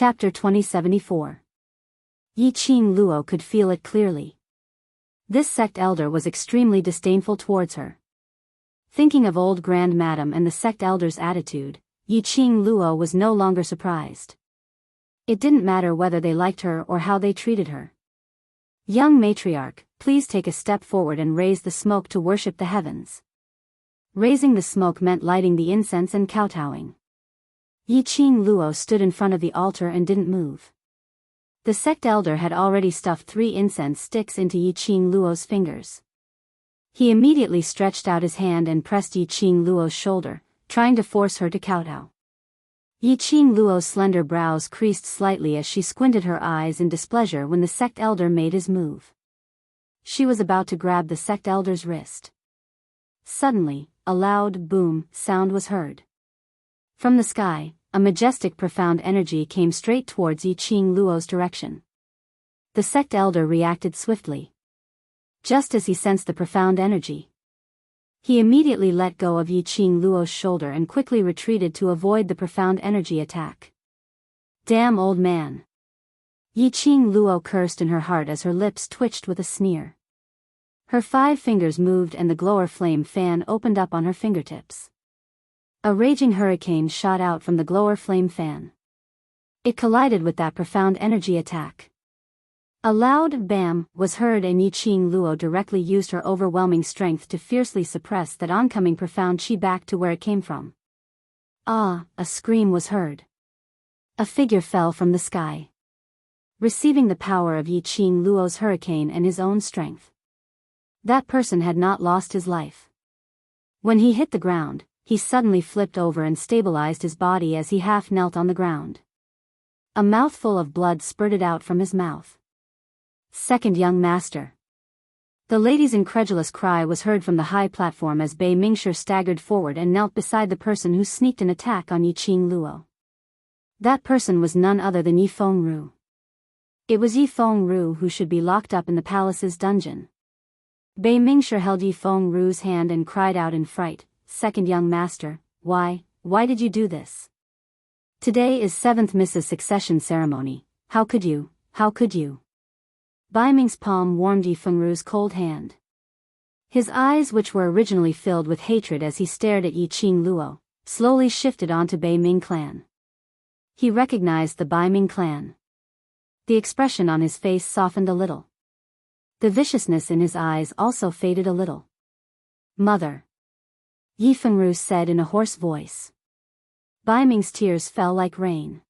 Chapter 2074. Yi Qing Luo could feel it clearly. This sect elder was extremely disdainful towards her. Thinking of old Grand Madam and the sect elder's attitude, Yi Qing Luo was no longer surprised. It didn't matter whether they liked her or how they treated her. Young matriarch, please take a step forward and raise the smoke to worship the heavens. Raising the smoke meant lighting the incense and kowtowing. Yi Qing Luo stood in front of the altar and didn't move. The sect elder had already stuffed 3 incense sticks into Yi Qing Luo's fingers. He immediately stretched out his hand and pressed Yi Qing Luo's shoulder, trying to force her to kowtow. Yi Qing Luo's slender brows creased slightly as she squinted her eyes in displeasure when the sect elder made his move. She was about to grab the sect elder's wrist. Suddenly, a loud boom sound was heard. From the sky, a majestic profound energy came straight towards Yi Qing Luo's direction. The sect elder reacted swiftly. Just as he sensed the profound energy, he immediately let go of Yi Qing Luo's shoulder and quickly retreated to avoid the profound energy attack. Damn old man! Yi Qing Luo cursed in her heart as her lips twitched with a sneer. Her 5 fingers moved and the glower flame fan opened up on her fingertips. A raging hurricane shot out from the glower flame fan. It collided with that profound energy attack. A loud bam was heard and Yi Qing Luo directly used her overwhelming strength to fiercely suppress that oncoming profound chi back to where it came from. Ah, a scream was heard. A figure fell from the sky, receiving the power of Yi Qing Luo's hurricane and his own strength. That person had not lost his life. When he hit the ground, he suddenly flipped over and stabilized his body as he half knelt on the ground. A mouthful of blood spurted out from his mouth. Second young master. The lady's incredulous cry was heard from the high platform as Bei Mingshi staggered forward and knelt beside the person who sneaked an attack on Yi Qing Luo. That person was none other than Yi Fengru. It was Yi Fengru who should be locked up in the palace's dungeon. Bei Mingshi held Yi Fengru's hand and cried out in fright, "Second young master, why did you do this? Today is 7th Mrs. Succession ceremony, how could you? Bai Ming's palm warmed Yi Fengru's cold hand. His eyes, which were originally filled with hatred as he stared at Yi Qing Luo, slowly shifted onto Bei Ming clan. He recognized the Bai Ming clan. The expression on his face softened a little. The viciousness in his eyes also faded a little. Mother, Yi Fengru said in a hoarse voice. Bai Ming's tears fell like rain.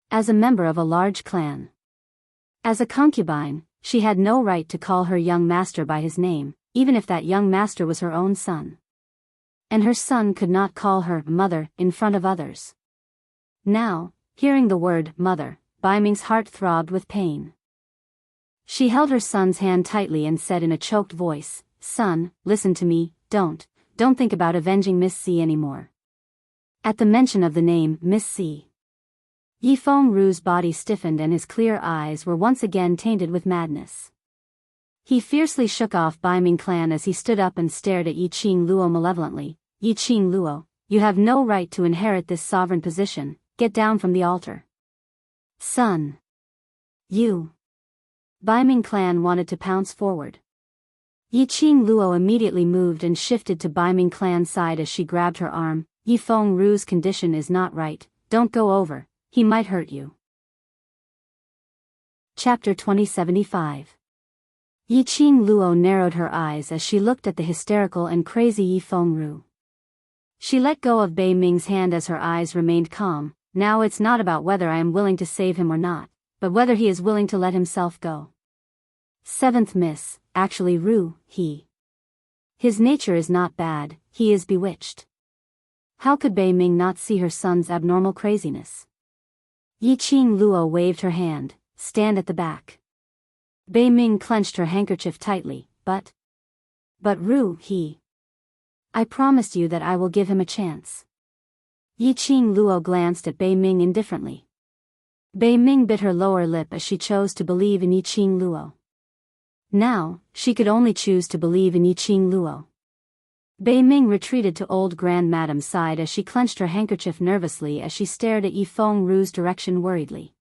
As a member of a large clan, as a concubine, she had no right to call her young master by his name, even if that young master was her own son. And her son could not call her mother in front of others. Now, hearing the word mother, Bai Ming's heart throbbed with pain. She held her son's hand tightly and said in a choked voice, "Son, listen to me, don't think about avenging Miss C anymore." At the mention of the name Miss C, Yi Fengru's body stiffened and his clear eyes were once again tainted with madness. He fiercely shook off Bai Ming clan as he stood up and stared at Yi Qing Luo malevolently. "Yi Qing Luo, you have no right to inherit this sovereign position, get down from the altar." "Son! You!" Bai Ming clan wanted to pounce forward. Yi Qing Luo immediately moved and shifted to Bai Ming clan's side as she grabbed her arm. "Yi Fengru's condition is not right, don't go over, he might hurt you." Chapter 2075. Yi Qing Luo narrowed her eyes as she looked at the hysterical and crazy Yi Fengru. She let go of Bei Ming's hand as her eyes remained calm. "Now it's not about whether I am willing to save him or not, but whether he is willing to let himself go. 7th Miss, actually his nature is not bad, he is bewitched." How could Bei Ming not see her son's abnormal craziness? Yi Qing Luo waved her hand, "Stand at the back." Bei Ming clenched her handkerchief tightly, But I promised you that I will give him a chance." Yi Qing Luo glanced at Bei Ming indifferently. Bei Ming bit her lower lip as she chose to believe in Yi Qing Luo. Now, she could only choose to believe in Yi Qing Luo. Bei Ming retreated to old Grand Madame's side as she clenched her handkerchief nervously as she stared at Yi Fengru's direction worriedly.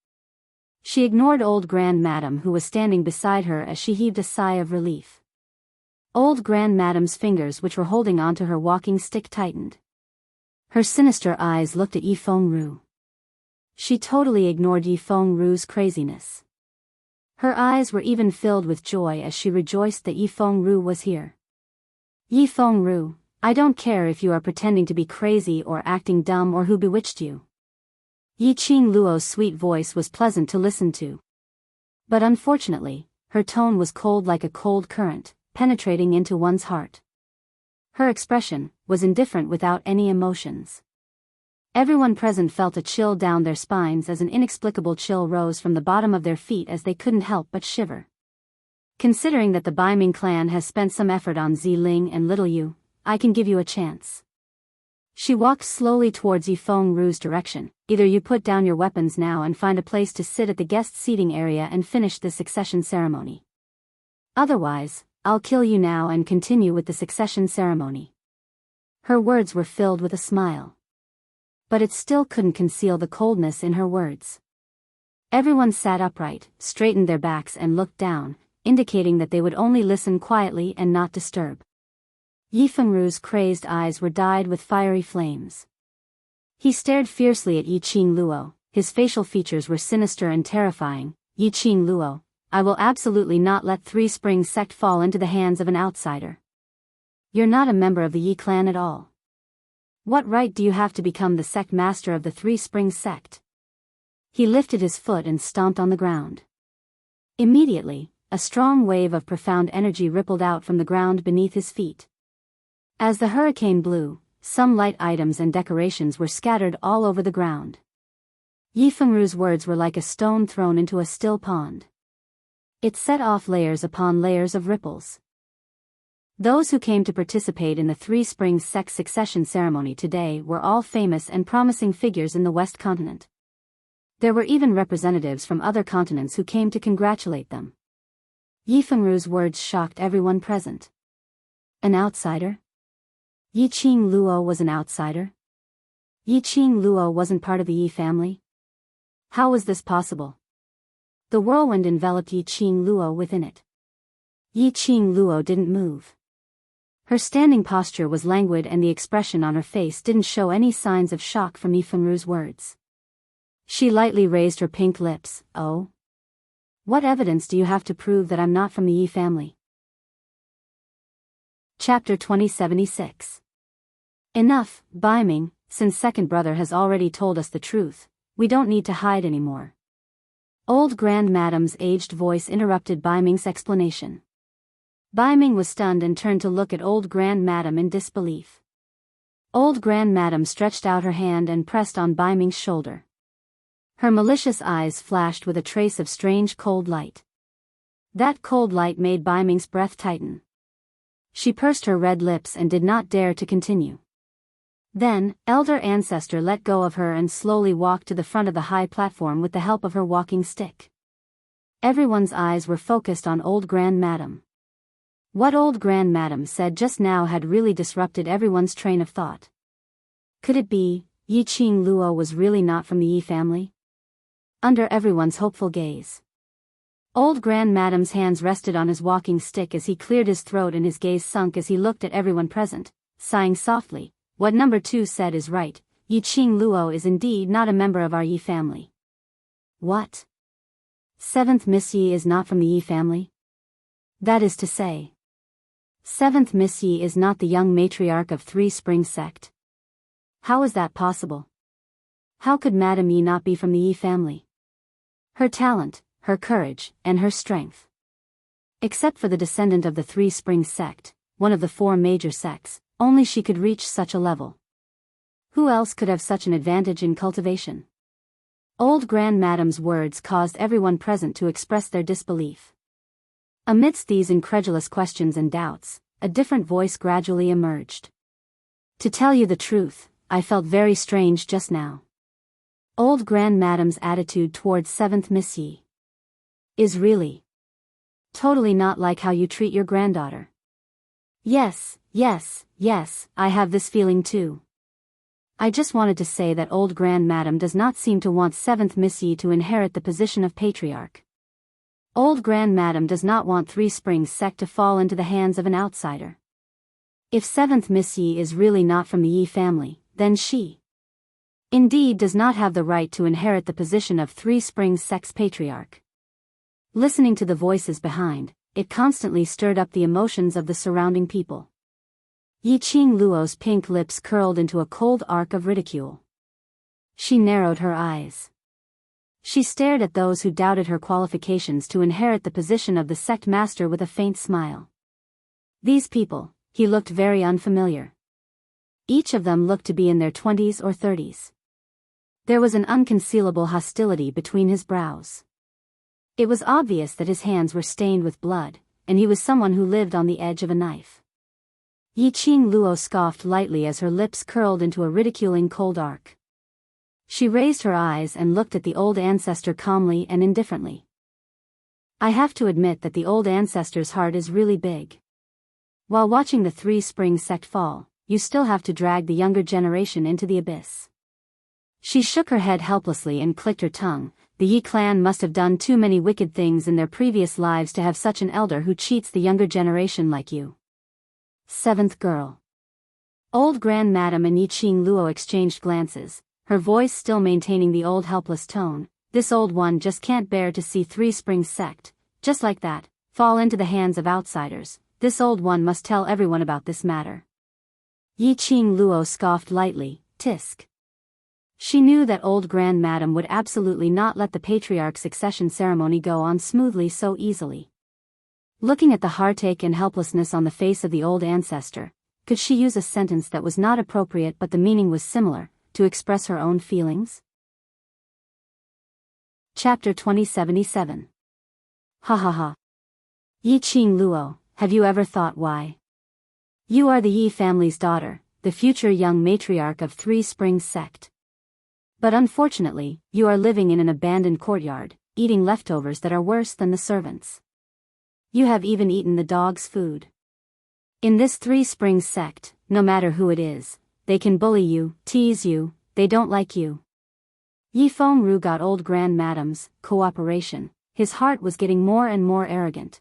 She ignored old Grand Madame who was standing beside her as she heaved a sigh of relief. Old Grand Madame's fingers which were holding onto her walking stick tightened. Her sinister eyes looked at Yi Fengru. She totally ignored Yi Fengru's craziness. Her eyes were even filled with joy as she rejoiced that Yi Fengru was here. Yi Fengru, I don't care if you are pretending to be crazy or acting dumb or who bewitched you. Yi Qingluo's sweet voice was pleasant to listen to. But unfortunately, her tone was cold like a cold current, penetrating into one's heart. Her expression was indifferent without any emotions. Everyone present felt a chill down their spines as an inexplicable chill rose from the bottom of their feet as they couldn't help but shiver. Considering that the Bai Ming clan has spent some effort on Ziling and Little Yu, I can give you a chance. She walked slowly towards Yi Fengru's direction. Either you put down your weapons now and find a place to sit at the guest seating area and finish the succession ceremony. Otherwise, I'll kill you now and continue with the succession ceremony. Her words were filled with a smile. But it still couldn't conceal the coldness in her words. Everyone sat upright, straightened their backs and looked down, indicating that they would only listen quietly and not disturb. Yi Fengru's crazed eyes were dyed with fiery flames. He stared fiercely at Yi Qingluo, his facial features were sinister and terrifying. Yi Qingluo, I will absolutely not let Three Springs sect fall into the hands of an outsider. You're not a member of the Yi clan at all. What right do you have to become the sect master of the Three Springs sect? He lifted his foot and stomped on the ground. Immediately, a strong wave of profound energy rippled out from the ground beneath his feet. As the hurricane blew, some light items and decorations were scattered all over the ground. Yi Fengru's words were like a stone thrown into a still pond. It set off layers upon layers of ripples. Those who came to participate in the Three Springs sect succession ceremony today were all famous and promising figures in the West continent. There were even representatives from other continents who came to congratulate them. Yi Fengru's words shocked everyone present. An outsider? Yi Qingluo was an outsider? Yi Qingluo wasn't part of the Yi family? How was this possible? The whirlwind enveloped Yi Qingluo within it. Yi Qingluo didn't move. Her standing posture was languid and the expression on her face didn't show any signs of shock from Yi Fengru's words. She lightly raised her pink lips. Oh? What evidence do you have to prove that I'm not from the Yi family? Chapter 2076. Enough, Bai Ming, since second brother has already told us the truth, we don't need to hide anymore. Old Grand Madame's aged voice interrupted Bai Ming's explanation. Bai Ming was stunned and turned to look at Old Grand Madame in disbelief. Old Grand Madame stretched out her hand and pressed on Bai Ming's shoulder. Her malicious eyes flashed with a trace of strange cold light. That cold light made Bai Ming's breath tighten. She pursed her red lips and did not dare to continue. Then, elder ancestor let go of her and slowly walked to the front of the high platform with the help of her walking stick. Everyone's eyes were focused on Old Grand Madame. What Old Grand Madame said just now had really disrupted everyone's train of thought. Could it be, Yi Qingluo was really not from the Yi family? Under everyone's hopeful gaze. Old Grand Madame's hands rested on his walking stick as he cleared his throat and his gaze sunk as he looked at everyone present, sighing softly. What number 2 said is right, Yi Qingluo is indeed not a member of our Yi family. What? 7th Miss Yi is not from the Yi family? That is to say, 7th Miss Yi is not the young matriarch of Three Springs sect. How is that possible? How could Madame Yi not be from the Yi family? Her talent, her courage, and her strength. Except for the descendant of the Three Springs sect, one of the 4 major sects, only she could reach such a level. Who else could have such an advantage in cultivation? Old Grand Madame's words caused everyone present to express their disbelief. Amidst these incredulous questions and doubts, a different voice gradually emerged. To tell you the truth, I felt very strange just now. Old Grand Madame's attitude towards 7th Miss Yi is really totally not like how you treat your granddaughter. Yes, yes, yes, I have this feeling too. I just wanted to say that old Grand Madam does not seem to want 7th Miss Yi to inherit the position of patriarch. Old Grand Madam does not want Three Springs sect to fall into the hands of an outsider. If 7th Miss Yi is really not from the Yi family, then she indeed does not have the right to inherit the position of Three Springs sect's patriarch. Listening to the voices behind, it constantly stirred up the emotions of the surrounding people. Yiqing Luo's pink lips curled into a cold arc of ridicule. She narrowed her eyes. She stared at those who doubted her qualifications to inherit the position of the sect master with a faint smile. These people, he looked very unfamiliar. Each of them looked to be in their 20s or 30s. There was an unconcealable hostility between his brows. It was obvious that his hands were stained with blood, and he was someone who lived on the edge of a knife. Yiqing Luo scoffed lightly as her lips curled into a ridiculing cold arc. She raised her eyes and looked at the old ancestor calmly and indifferently. I have to admit that the old ancestor's heart is really big. While watching the Three Springs sect fall, you still have to drag the younger generation into the abyss. She shook her head helplessly and clicked her tongue. The Yi clan must have done too many wicked things in their previous lives to have such an elder who cheats the younger generation like you. 7th girl. Old Grand Madam and Yiqing Luo exchanged glances, her voice still maintaining the old helpless tone. This old one just can't bear to see Three Springs sect, just like that, fall into the hands of outsiders. This old one must tell everyone about this matter. Yiqing Luo scoffed lightly, tisk. She knew that old Grand Madam would absolutely not let the patriarch's succession ceremony go on smoothly so easily. Looking at the heartache and helplessness on the face of the old ancestor, could she use a sentence that was not appropriate but the meaning was similar, to express her own feelings? Chapter 2077. Ha ha ha. Yiqing Luo, have you ever thought why? You are the Yi family's daughter, the future young matriarch of Three Springs sect. But unfortunately, you are living in an abandoned courtyard, eating leftovers that are worse than the servants. You have even eaten the dog's food. In this Three Springs sect, no matter who it is, they can bully you, tease you, they don't like you. Yi Fengru got old Grand Madam's cooperation. His heart was getting more and more arrogant.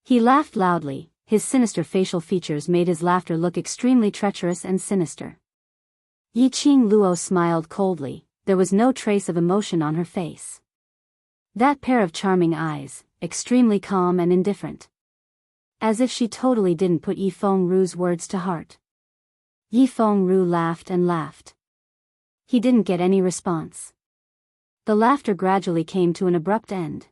He laughed loudly, his sinister facial features made his laughter look extremely treacherous and sinister. Yiqing Luo smiled coldly, there was no trace of emotion on her face. That pair of charming eyes, extremely calm and indifferent. As if she totally didn't put Yi Fengru's words to heart. Yi Fengru laughed and laughed. He didn't get any response. The laughter gradually came to an abrupt end.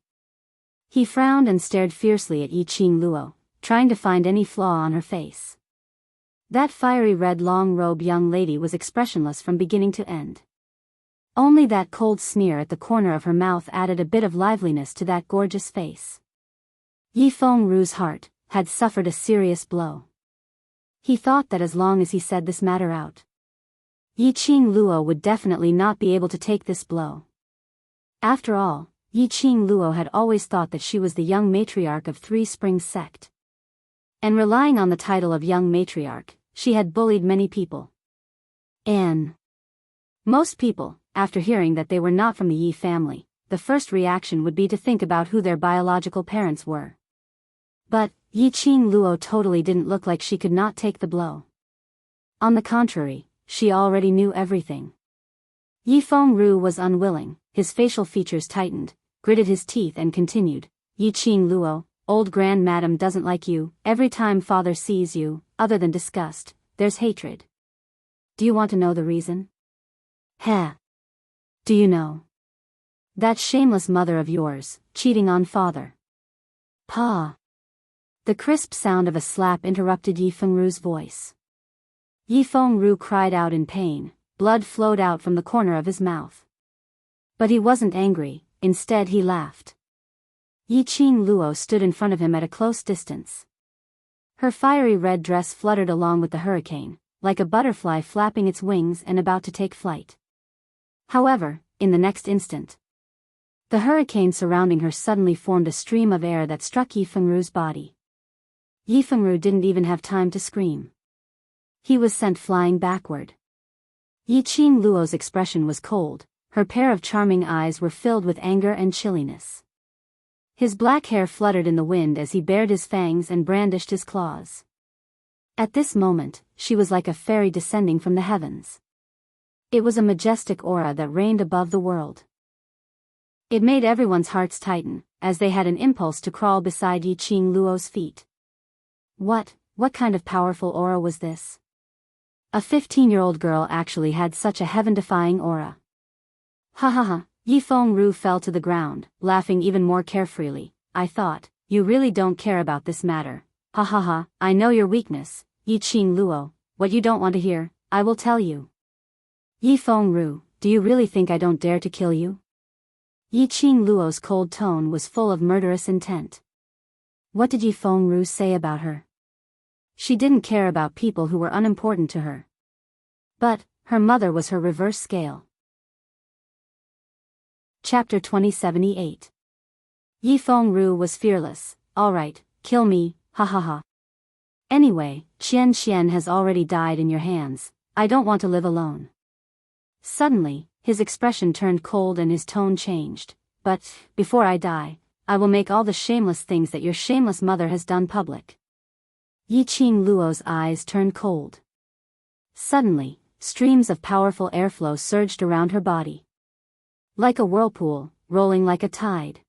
He frowned and stared fiercely at Yiqing Luo, trying to find any flaw on her face. That fiery red long-robed young lady was expressionless from beginning to end. Only that cold sneer at the corner of her mouth added a bit of liveliness to that gorgeous face. Yi Fengru's heart had suffered a serious blow. He thought that as long as he said this matter out, Yiqing Luo would definitely not be able to take this blow. After all, Yiqing Luo had always thought that she was the young matriarch of Three Springs sect. And relying on the title of young matriarch, she had bullied many people. And most people, after hearing that they were not from the Yi family, the first reaction would be to think about who their biological parents were. But Yiqing Luo totally didn't look like she could not take the blow. On the contrary, she already knew everything. Yi Fengru was unwilling, his facial features tightened, gritted his teeth and continued, Yiqing Luo, old Grand Madam doesn't like you. Every time father sees you, other than disgust, there's hatred. Do you want to know the reason? Heh. Do you know? That shameless mother of yours, cheating on father. Pa. The crisp sound of a slap interrupted Yi Fengru's voice. Yi Fengru cried out in pain, blood flowed out from the corner of his mouth. But he wasn't angry, instead he laughed. Yiqing Luo stood in front of him at a close distance. Her fiery red dress fluttered along with the hurricane, like a butterfly flapping its wings and about to take flight. However, in the next instant, the hurricane surrounding her suddenly formed a stream of air that struck Yi Fengru's body. Yi Fengru didn't even have time to scream. He was sent flying backward. Yi Qing Luo's expression was cold, her pair of charming eyes were filled with anger and chilliness. His black hair fluttered in the wind as he bared his fangs and brandished his claws. At this moment, she was like a fairy descending from the heavens. It was a majestic aura that reigned above the world. It made everyone's hearts tighten, as they had an impulse to crawl beside Yi Qing Luo's feet. What kind of powerful aura was this? A 15-year-old girl actually had such a heaven-defying aura. Ha ha ha, Yi Fengru fell to the ground, laughing even more carefreely. I thought, you really don't care about this matter. Ha ha ha, I know your weakness, Yi Qing Luo, what you don't want to hear, I will tell you. Yi Fengru, do you really think I don't dare to kill you? Yi Qing Luo's cold tone was full of murderous intent. What did Yi Fengru say about her? She didn't care about people who were unimportant to her. But her mother was her reverse scale. Chapter 2078. Yi Fengru was fearless. All right, kill me, ha ha ha. Anyway, Qian has already died in your hands. I don't want to live alone. Suddenly, his expression turned cold and his tone changed. But, before I die, I will make all the shameless things that your shameless mother has done public. Yi Qing Luo's eyes turned cold. Suddenly, streams of powerful airflow surged around her body. Like a whirlpool, rolling like a tide.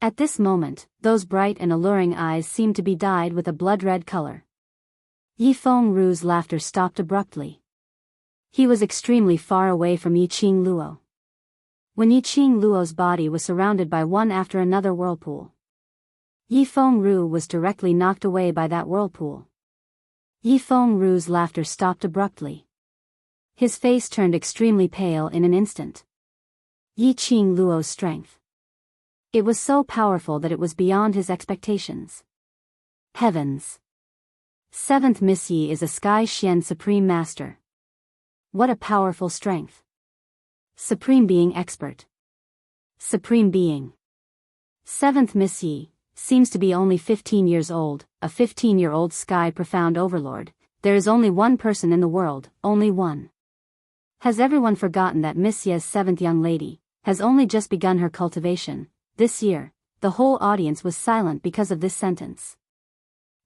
At this moment, those bright and alluring eyes seemed to be dyed with a blood-red color. Yi Fengru's laughter stopped abruptly. He was extremely far away from Yi Qing Luo. When Yi Qing Luo's body was surrounded by one after another whirlpool, Yi Fengru was directly knocked away by that whirlpool. Yi Fengru's laughter stopped abruptly. His face turned extremely pale in an instant. Yi Qing Luo's strength. It was so powerful that it was beyond his expectations. Heavens! 7th Miss Yi is a Sky Xian Supreme Master. What a powerful strength. Supreme Being Expert. Supreme Being. 7th Miss Yi seems to be only 15 years old, a 15-year-old Sky Profound Overlord. There is only one person in the world, only one. Has everyone forgotten that Miss Ye's 7th young lady has only just begun her cultivation? This year, the whole audience was silent because of this sentence.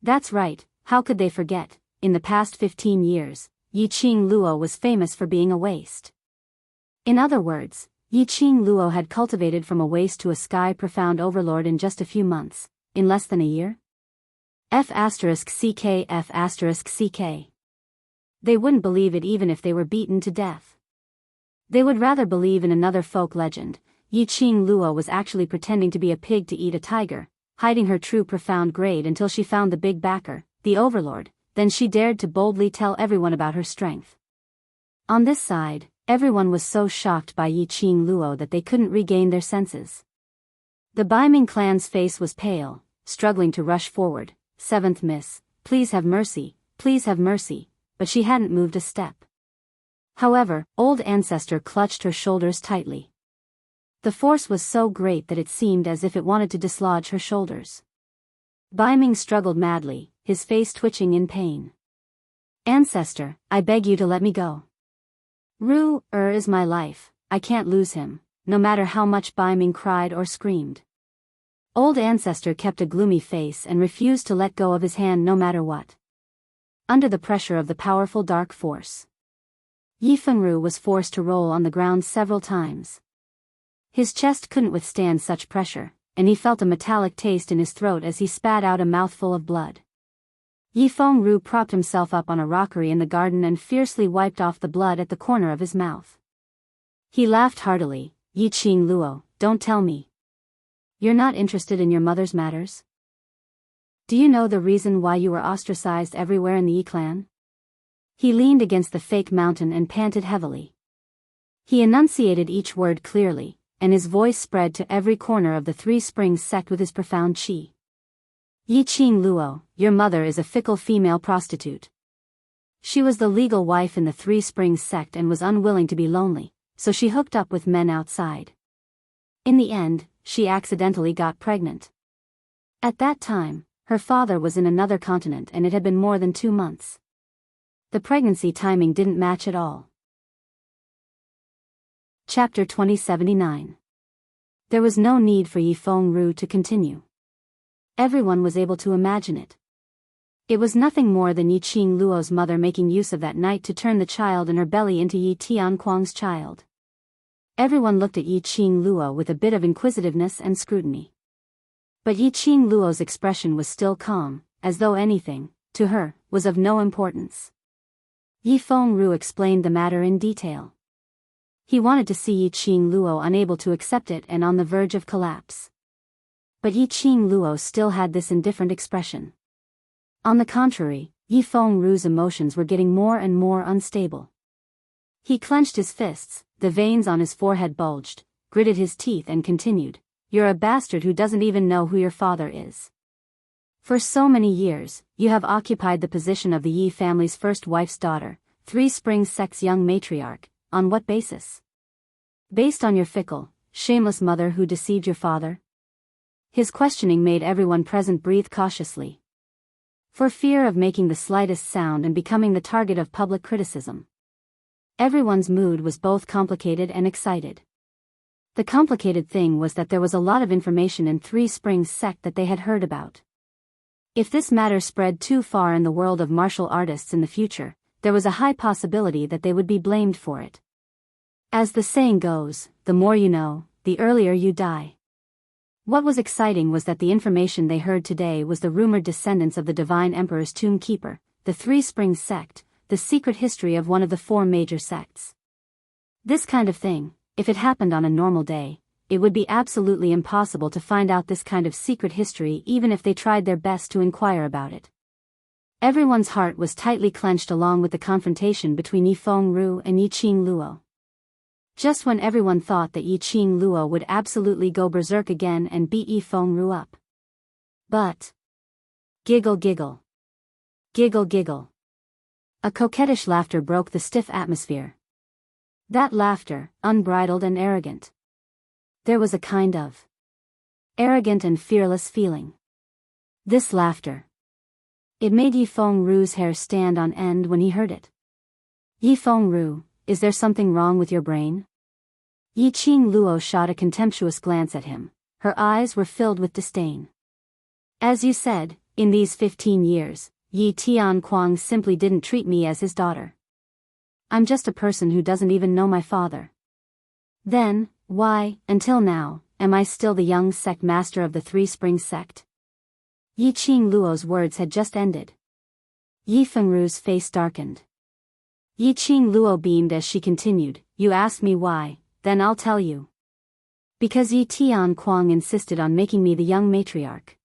That's right, how could they forget? In the past 15 years, Yi Qing Luo was famous for being a waste. In other words, Yi Qing Luo had cultivated from a waste to a Sky Profound Overlord in just a few months, in less than a year? F***CK. They wouldn't believe it even if they were beaten to death. They would rather believe in another folk legend. Yi Qing Luo was actually pretending to be a pig to eat a tiger, hiding her true profound grade until she found the big backer, the Overlord, then she dared to boldly tell everyone about her strength. On this side, everyone was so shocked by Yi Qing Luo that they couldn't regain their senses. The Baiming clan's face was pale, struggling to rush forward. 7th Miss, please have mercy, but she hadn't moved a step. However, Old Ancestor clutched her shoulders tightly. The force was so great that it seemed as if it wanted to dislodge her shoulders. Baiming struggled madly, his face twitching in pain. Ancestor, I beg you to let me go. Ru is my life, I can't lose him, no matter how much Baiming cried or screamed. Old Ancestor kept a gloomy face and refused to let go of his hand no matter what. Under the pressure of the powerful dark force, Yi Fengru was forced to roll on the ground several times. His chest couldn't withstand such pressure, and he felt a metallic taste in his throat as he spat out a mouthful of blood. Yi Fengru propped himself up on a rockery in the garden and fiercely wiped off the blood at the corner of his mouth. He laughed heartily. Yi Qing Luo, don't tell me. You're not interested in your mother's matters? Do you know the reason why you were ostracized everywhere in the Yi clan? He leaned against the fake mountain and panted heavily. He enunciated each word clearly, and his voice spread to every corner of the Three Springs sect with his profound qi. Yi Qing Luo, your mother is a fickle female prostitute. She was the legal wife in the Three Springs sect and was unwilling to be lonely, so she hooked up with men outside. In the end, she accidentally got pregnant. At that time, Her father was in another continent and it had been more than 2 months. The pregnancy timing didn't match at all. Chapter 2079. There was no need for Yi Feng-ru to continue. Everyone was able to imagine it. It was nothing more than Yi Qingluo's mother making use of that night to turn the child in her belly into Yi Tianquang's child. Everyone looked at Yi Qingluo with a bit of inquisitiveness and scrutiny. But Yi Qingluo's expression was still calm, as though anything, to her, was of no importance. Yi Feng-ru explained the matter in detail. He wanted to see Yi Qingluo unable to accept it and on the verge of collapse. But Yi Qingluo still had this indifferent expression. On the contrary, Yi Feng-ru's emotions were getting more and more unstable. He clenched his fists, the veins on his forehead bulged, gritted his teeth and continued, "You're a bastard who doesn't even know who your father is. For so many years, you have occupied the position of the Yi family's first wife's daughter, Three Springs sect's young matriarch. On what basis? Based on your fickle, shameless mother who deceived your father?" His questioning made everyone present breathe cautiously. For fear of making the slightest sound and becoming the target of public criticism. Everyone's mood was both complicated and excited. The complicated thing was that there was a lot of information in Three Springs sect that they had heard about. If this matter spread too far in the world of martial artists in the future, there was a high possibility that they would be blamed for it. As the saying goes, the more you know, the earlier you die. What was exciting was that the information they heard today was the rumored descendants of the Divine Emperor's Tomb Keeper, the Three Springs sect, the secret history of one of the 4 major sects. This kind of thing, if it happened on a normal day, it would be absolutely impossible to find out this kind of secret history even if they tried their best to inquire about it. Everyone's heart was tightly clenched along with the confrontation between Yi Feng-ru and Yi Qingluo. Just when everyone thought that Yi Qingluo would absolutely go berserk again and beat Yi Feng-ru up. But... Giggle giggle. Giggle giggle. A coquettish laughter broke the stiff atmosphere. That laughter, unbridled and arrogant. There was a kind of arrogant and fearless feeling. This laughter. It made Yi Feng-ru's hair stand on end when he heard it. "Yi Feng-ru, is there something wrong with your brain?" Yi Qingluo shot a contemptuous glance at him. Her eyes were filled with disdain. "As you said, in these 15 years, Yi Tianquang simply didn't treat me as his daughter. I'm just a person who doesn't even know my father. Then, why, until now, am I still the young sect master of the Three Springs sect?" Yi Qingluo's words had just ended. Yi Feng-ru's face darkened. Yi Qingluo beamed as she continued, "You asked me why, then I'll tell you. Because Yi Tianquang insisted on making me the young matriarch.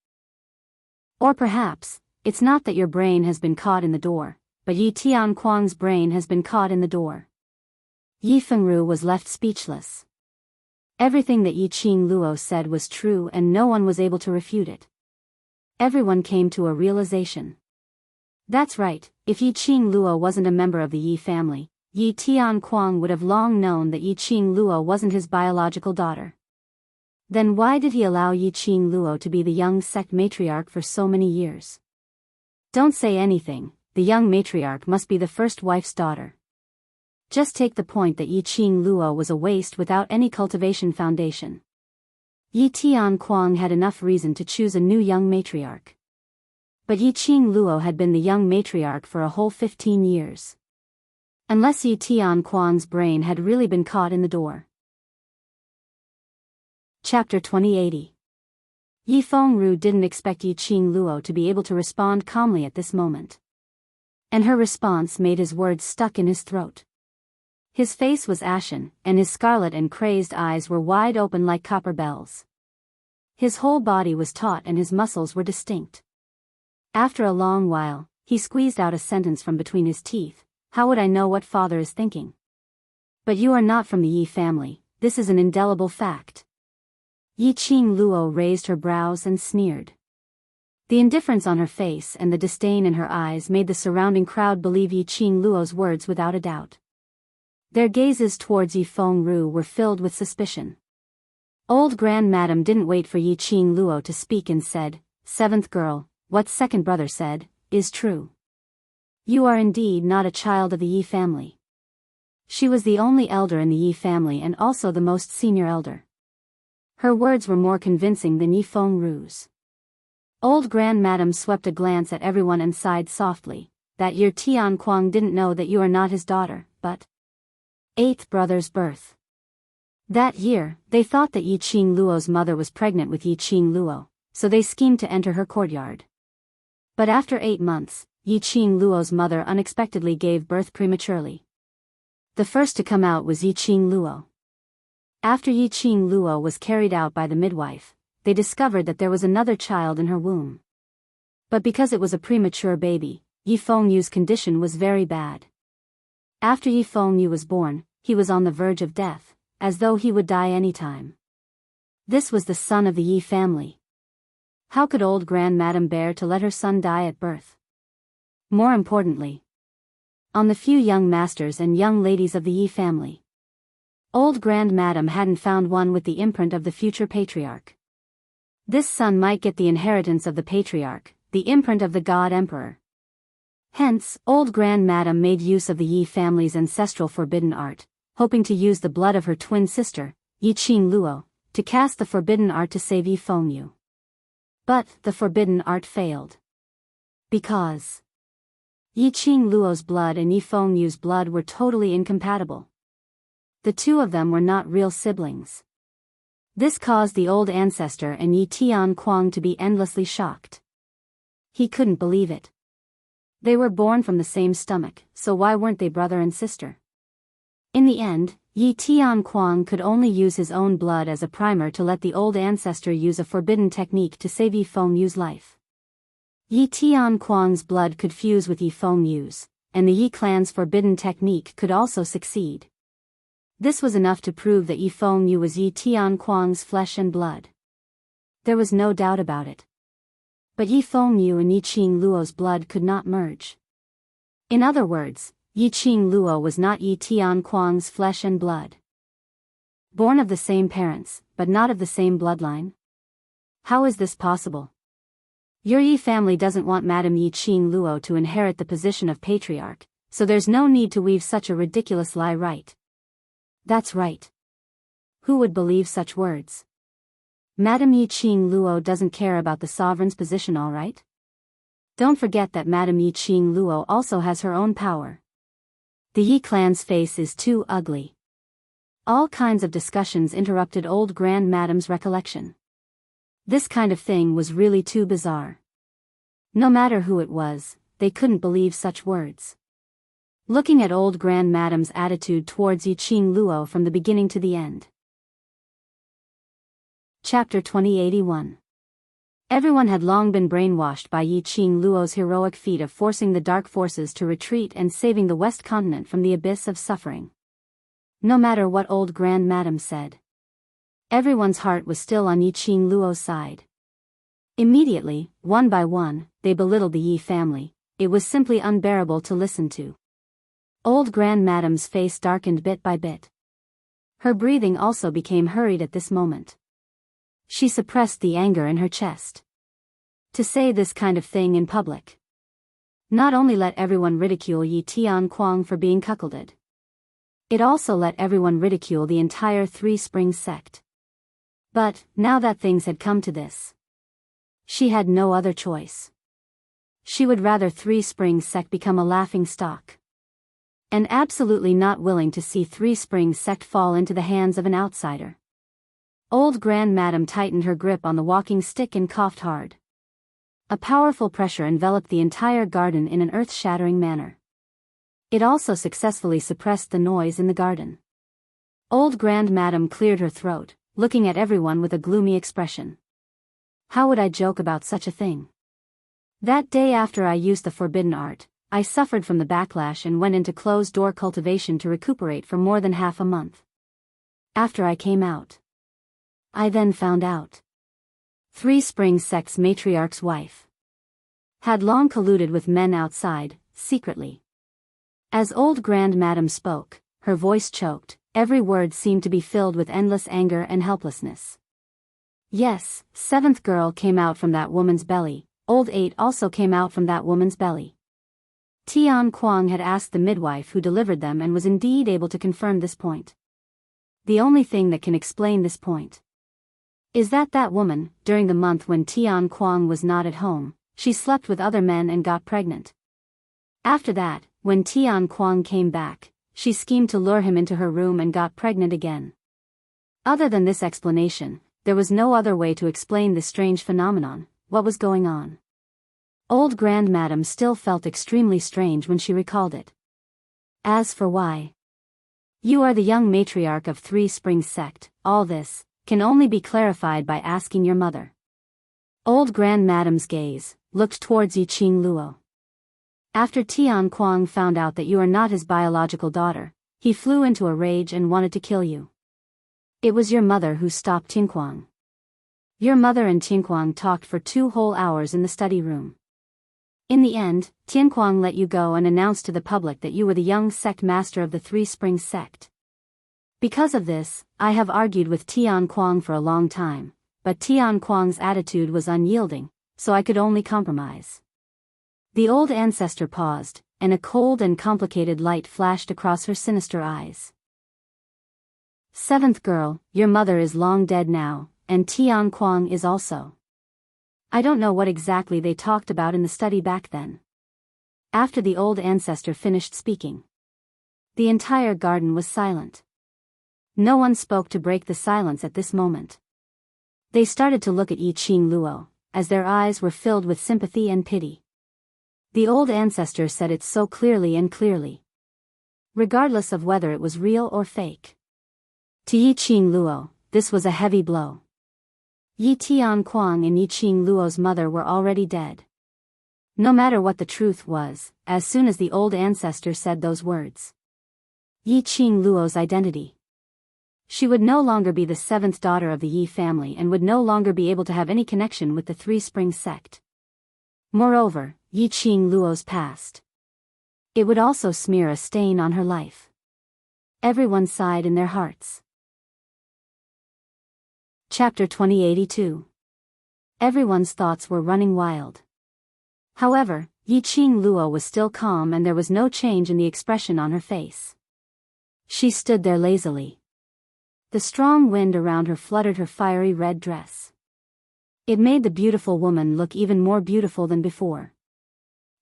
Or perhaps, it's not that your brain has been caught in the door, but Yi Tianquang's brain has been caught in the door." Yi Feng-ru was left speechless. Everything that Yi Qingluo said was true and no one was able to refute it. Everyone came to a realization. That's right, if Yi Qingluo wasn't a member of the Yi family, Yi Tianquang would have long known that Yi Qingluo wasn't his biological daughter. Then why did he allow Yi Qingluo to be the young sect matriarch for so many years? Don't say anything, the young matriarch must be the first wife's daughter. Just take the point that Yi Qingluo was a waste without any cultivation foundation. Yi Tianquang had enough reason to choose a new young matriarch. But Yi Qingluo had been the young matriarch for a whole 15 years. Unless Yi Tianquang's brain had really been caught in the door. Chapter 2080. Yi Feng-ru didn't expect Yi Qingluo to be able to respond calmly at this moment. And her response made his words stuck in his throat. His face was ashen, and his scarlet and crazed eyes were wide open like copper bells. His whole body was taut and his muscles were distinct. After a long while, he squeezed out a sentence from between his teeth. "How would I know what father is thinking? But you are not from the Yi family, this is an indelible fact." Yi Qingluo raised her brows and sneered. The indifference on her face and the disdain in her eyes made the surrounding crowd believe Yi Qingluo's words without a doubt. Their gazes towards Yi Feng-ru were filled with suspicion. Old Grand Madam didn't wait for Yi Qingluo to speak and said, "Seventh girl, what second brother said, is true. You are indeed not a child of the Yi family. She was the only elder in the Yi family and also the most senior elder. Her words were more convincing than Yi Fengru's. Old Grandmadam swept a glance at everyone and sighed softly. That year Tian Kuang didn't know that you are not his daughter, but eighth brother's birth. That year, they thought that Yi Qing Luo's mother was pregnant with Yi Qing Luo, so they schemed to enter her courtyard. But after 8 months, Yi Qing Luo's mother unexpectedly gave birth prematurely. The first to come out was Yi Qing Luo. After Yi Qing Luo was carried out by the midwife, they discovered that there was another child in her womb. But because it was a premature baby, Yi Fengru's condition was very bad. After Yi Fengru was born, he was on the verge of death, as though he would die any time. This was the son of the Yi family. How could old Grandmadam bear to let her son die at birth? More importantly, on the few young masters and young ladies of the Yi family, old Grandmadam hadn't found one with the imprint of the future patriarch. This son might get the inheritance of the patriarch, the imprint of the god emperor. Hence, old Grandmadam made use of the Yi family's ancestral forbidden art, hoping to use the blood of her twin sister, Yi Qing Luo, to cast the forbidden art to save Yi Fengru. But the forbidden art failed. Because Yi Qing Luo's blood and Yi Fengru's blood were totally incompatible. The two of them were not real siblings. This caused the old ancestor and Yi Tian Kuang to be endlessly shocked. He couldn't believe it. They were born from the same stomach, so why weren't they brother and sister? In the end, Yi Tian Kuang could only use his own blood as a primer to let the old ancestor use a forbidden technique to save Yi Fengru's life. Yi Tian Kuang's blood could fuse with Yi Fengru's, and the Yi clan's forbidden technique could also succeed. This was enough to prove that Yi Fengru was Yi Tian Kuang's flesh and blood. There was no doubt about it. But Yi Fengru and Yi Qing Luo's blood could not merge. In other words, Yi Qing Luo was not Yi Tian Kuang's flesh and blood. Born of the same parents, but not of the same bloodline? How is this possible? Your Yi family doesn't want Madame Yi Qing Luo to inherit the position of patriarch, so there's no need to weave such a ridiculous lie, right? That's right. Who would believe such words? Madame Yi Qing Luo doesn't care about the sovereign's position, all right? Don't forget that Madame Yi Qing Luo also has her own power. The Yi clan's face is too ugly. All kinds of discussions interrupted old Grandmadam's recollection. This kind of thing was really too bizarre. No matter who it was, they couldn't believe such words. Looking at old Grandmadam's attitude towards Yi Qing Luo from the beginning to the end. Chapter 2081. Everyone had long been brainwashed by Yi Qing Luo's heroic feat of forcing the dark forces to retreat and saving the West Continent from the abyss of suffering. No matter what old Grandmadam said, everyone's heart was still on Yi Qing Luo's side. Immediately, one by one, they belittled the Yi family. It was simply unbearable to listen to. Old Grandmadam's face darkened bit by bit. Her breathing also became hurried at this moment. She suppressed the anger in her chest. To say this kind of thing in public not only let everyone ridicule Yi Tian Kuang for being cuckolded, it also let everyone ridicule the entire Three Springs sect. But, now that things had come to this, she had no other choice. She would rather Three Springs sect become a laughing stock. And absolutely not willing to see Three Springs sect fall into the hands of an outsider. Old Grandmadam tightened her grip on the walking stick and coughed hard. A powerful pressure enveloped the entire garden in an earth-shattering manner. It also successfully suppressed the noise in the garden. Old Grandmadam cleared her throat, looking at everyone with a gloomy expression. How would I joke about such a thing? That day after I used the forbidden art, I suffered from the backlash and went into closed-door cultivation to recuperate for more than half a month. After I came out, I then found out Three Springs sect's matriarch's wife had long colluded with men outside, secretly. As old Grandmadam spoke, her voice choked, every word seemed to be filled with endless anger and helplessness. Yes, seventh girl came out from that woman's belly, Old 8 also came out from that woman's belly. Tian Kuang had asked the midwife who delivered them and was indeed able to confirm this point. The only thing that can explain this point is that woman, during the month when Tian Kuang was not at home, she slept with other men and got pregnant. After that, when Tian Kuang came back, she schemed to lure him into her room and got pregnant again. Other than this explanation, there was no other way to explain this strange phenomenon. What was going on? Old Grandmadam still felt extremely strange when she recalled it. As for why you are the young matriarch of Three Springs sect, all this can only be clarified by asking your mother. Old Grandmadam's gaze looked towards Yiqing Luo. After Tian Kuang found out that you are not his biological daughter, he flew into a rage and wanted to kill you. It was your mother who stopped Tinkuang. Your mother and Tinkuang talked for 2 whole hours in the study room. In the end, Tinkuang let you go and announced to the public that you were the young sect master of the Three Springs sect. Because of this, I have argued with Tian Kuang for a long time, but Tian Kuang's attitude was unyielding, so I could only compromise. The old ancestor paused, and a cold and complicated light flashed across her sinister eyes. 7th girl, your mother is long dead now, and Tian Kuang is also. I don't know what exactly they talked about in the study back then. After the old ancestor finished speaking, the entire garden was silent. No one spoke to break the silence at this moment. They started to look at Yiqing Luo, as their eyes were filled with sympathy and pity. The old ancestor said it so clearly and clearly, regardless of whether it was real or fake. To Yiqing Luo, this was a heavy blow. Yi Tian Kuang and Yiqing Luo's mother were already dead. No matter what the truth was, as soon as the old ancestor said those words, Yiqing Luo's identity. She would no longer be the 7th daughter of the Yi family and would no longer be able to have any connection with the Three Springs sect. Moreover, Yiqing Luo's past. It would also smear a stain on her life. Everyone sighed in their hearts. Chapter 2082. Everyone's thoughts were running wild. However, Yiqing Luo was still calm and there was no change in the expression on her face. She stood there lazily. The strong wind around her fluttered her fiery red dress. It made the beautiful woman look even more beautiful than before.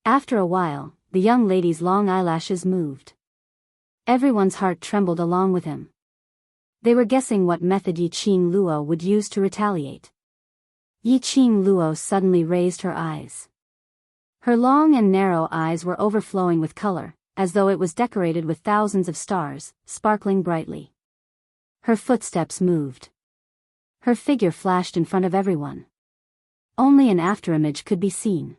After a while, the young lady's long eyelashes moved. Everyone's heart trembled along with him. They were guessing what method Yiqing Luo would use to retaliate. Yiqing Luo suddenly raised her eyes. Her long and narrow eyes were overflowing with color, as though it was decorated with thousands of stars, sparkling brightly. Her footsteps moved. Her figure flashed in front of everyone. Only an afterimage could be seen.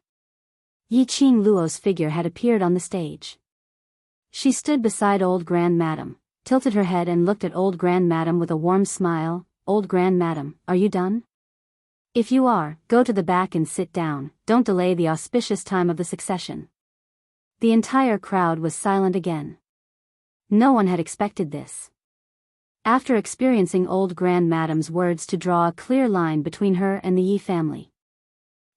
Yiqing Luo's figure had appeared on the stage. She stood beside Old Grandmadam, tilted her head and looked at Old Grandmadam with a warm smile. Old Grandmadam, are you done? If you are, go to the back and sit down, don't delay the auspicious time of the succession. The entire crowd was silent again. No one had expected this. After experiencing Old Grandmadam's words to draw a clear line between her and the Yi family,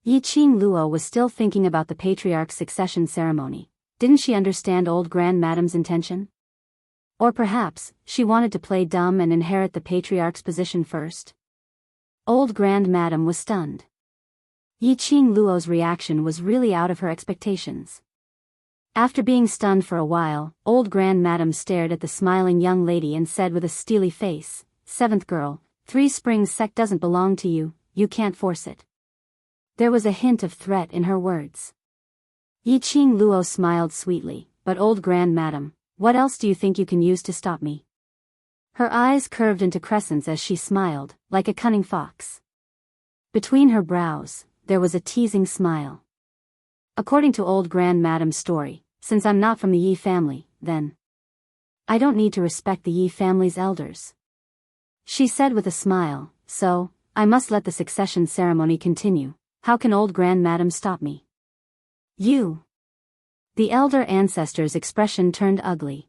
Yiqing Luo was still thinking about the patriarch's succession ceremony. Didn't she understand Old Grandmadam's intention? Or perhaps, she wanted to play dumb and inherit the patriarch's position first? Old Grandmadam was stunned. Yiqing Luo's reaction was really out of her expectations. After being stunned for a while, Old Grandmadam stared at the smiling young lady and said with a steely face, 7th girl, Three Springs sect doesn't belong to you, you can't force it. There was a hint of threat in her words. Yiqing Luo smiled sweetly, but Old Grandmadam, what else do you think you can use to stop me? Her eyes curved into crescents as she smiled, like a cunning fox. Between her brows, there was a teasing smile. According to Old Grandmadam's story, since I'm not from the Yi family, then I don't need to respect the Yi family's elders. She said with a smile, so, I must let the succession ceremony continue. How can Old Grandmadam stop me? You. The elder ancestor's expression turned ugly.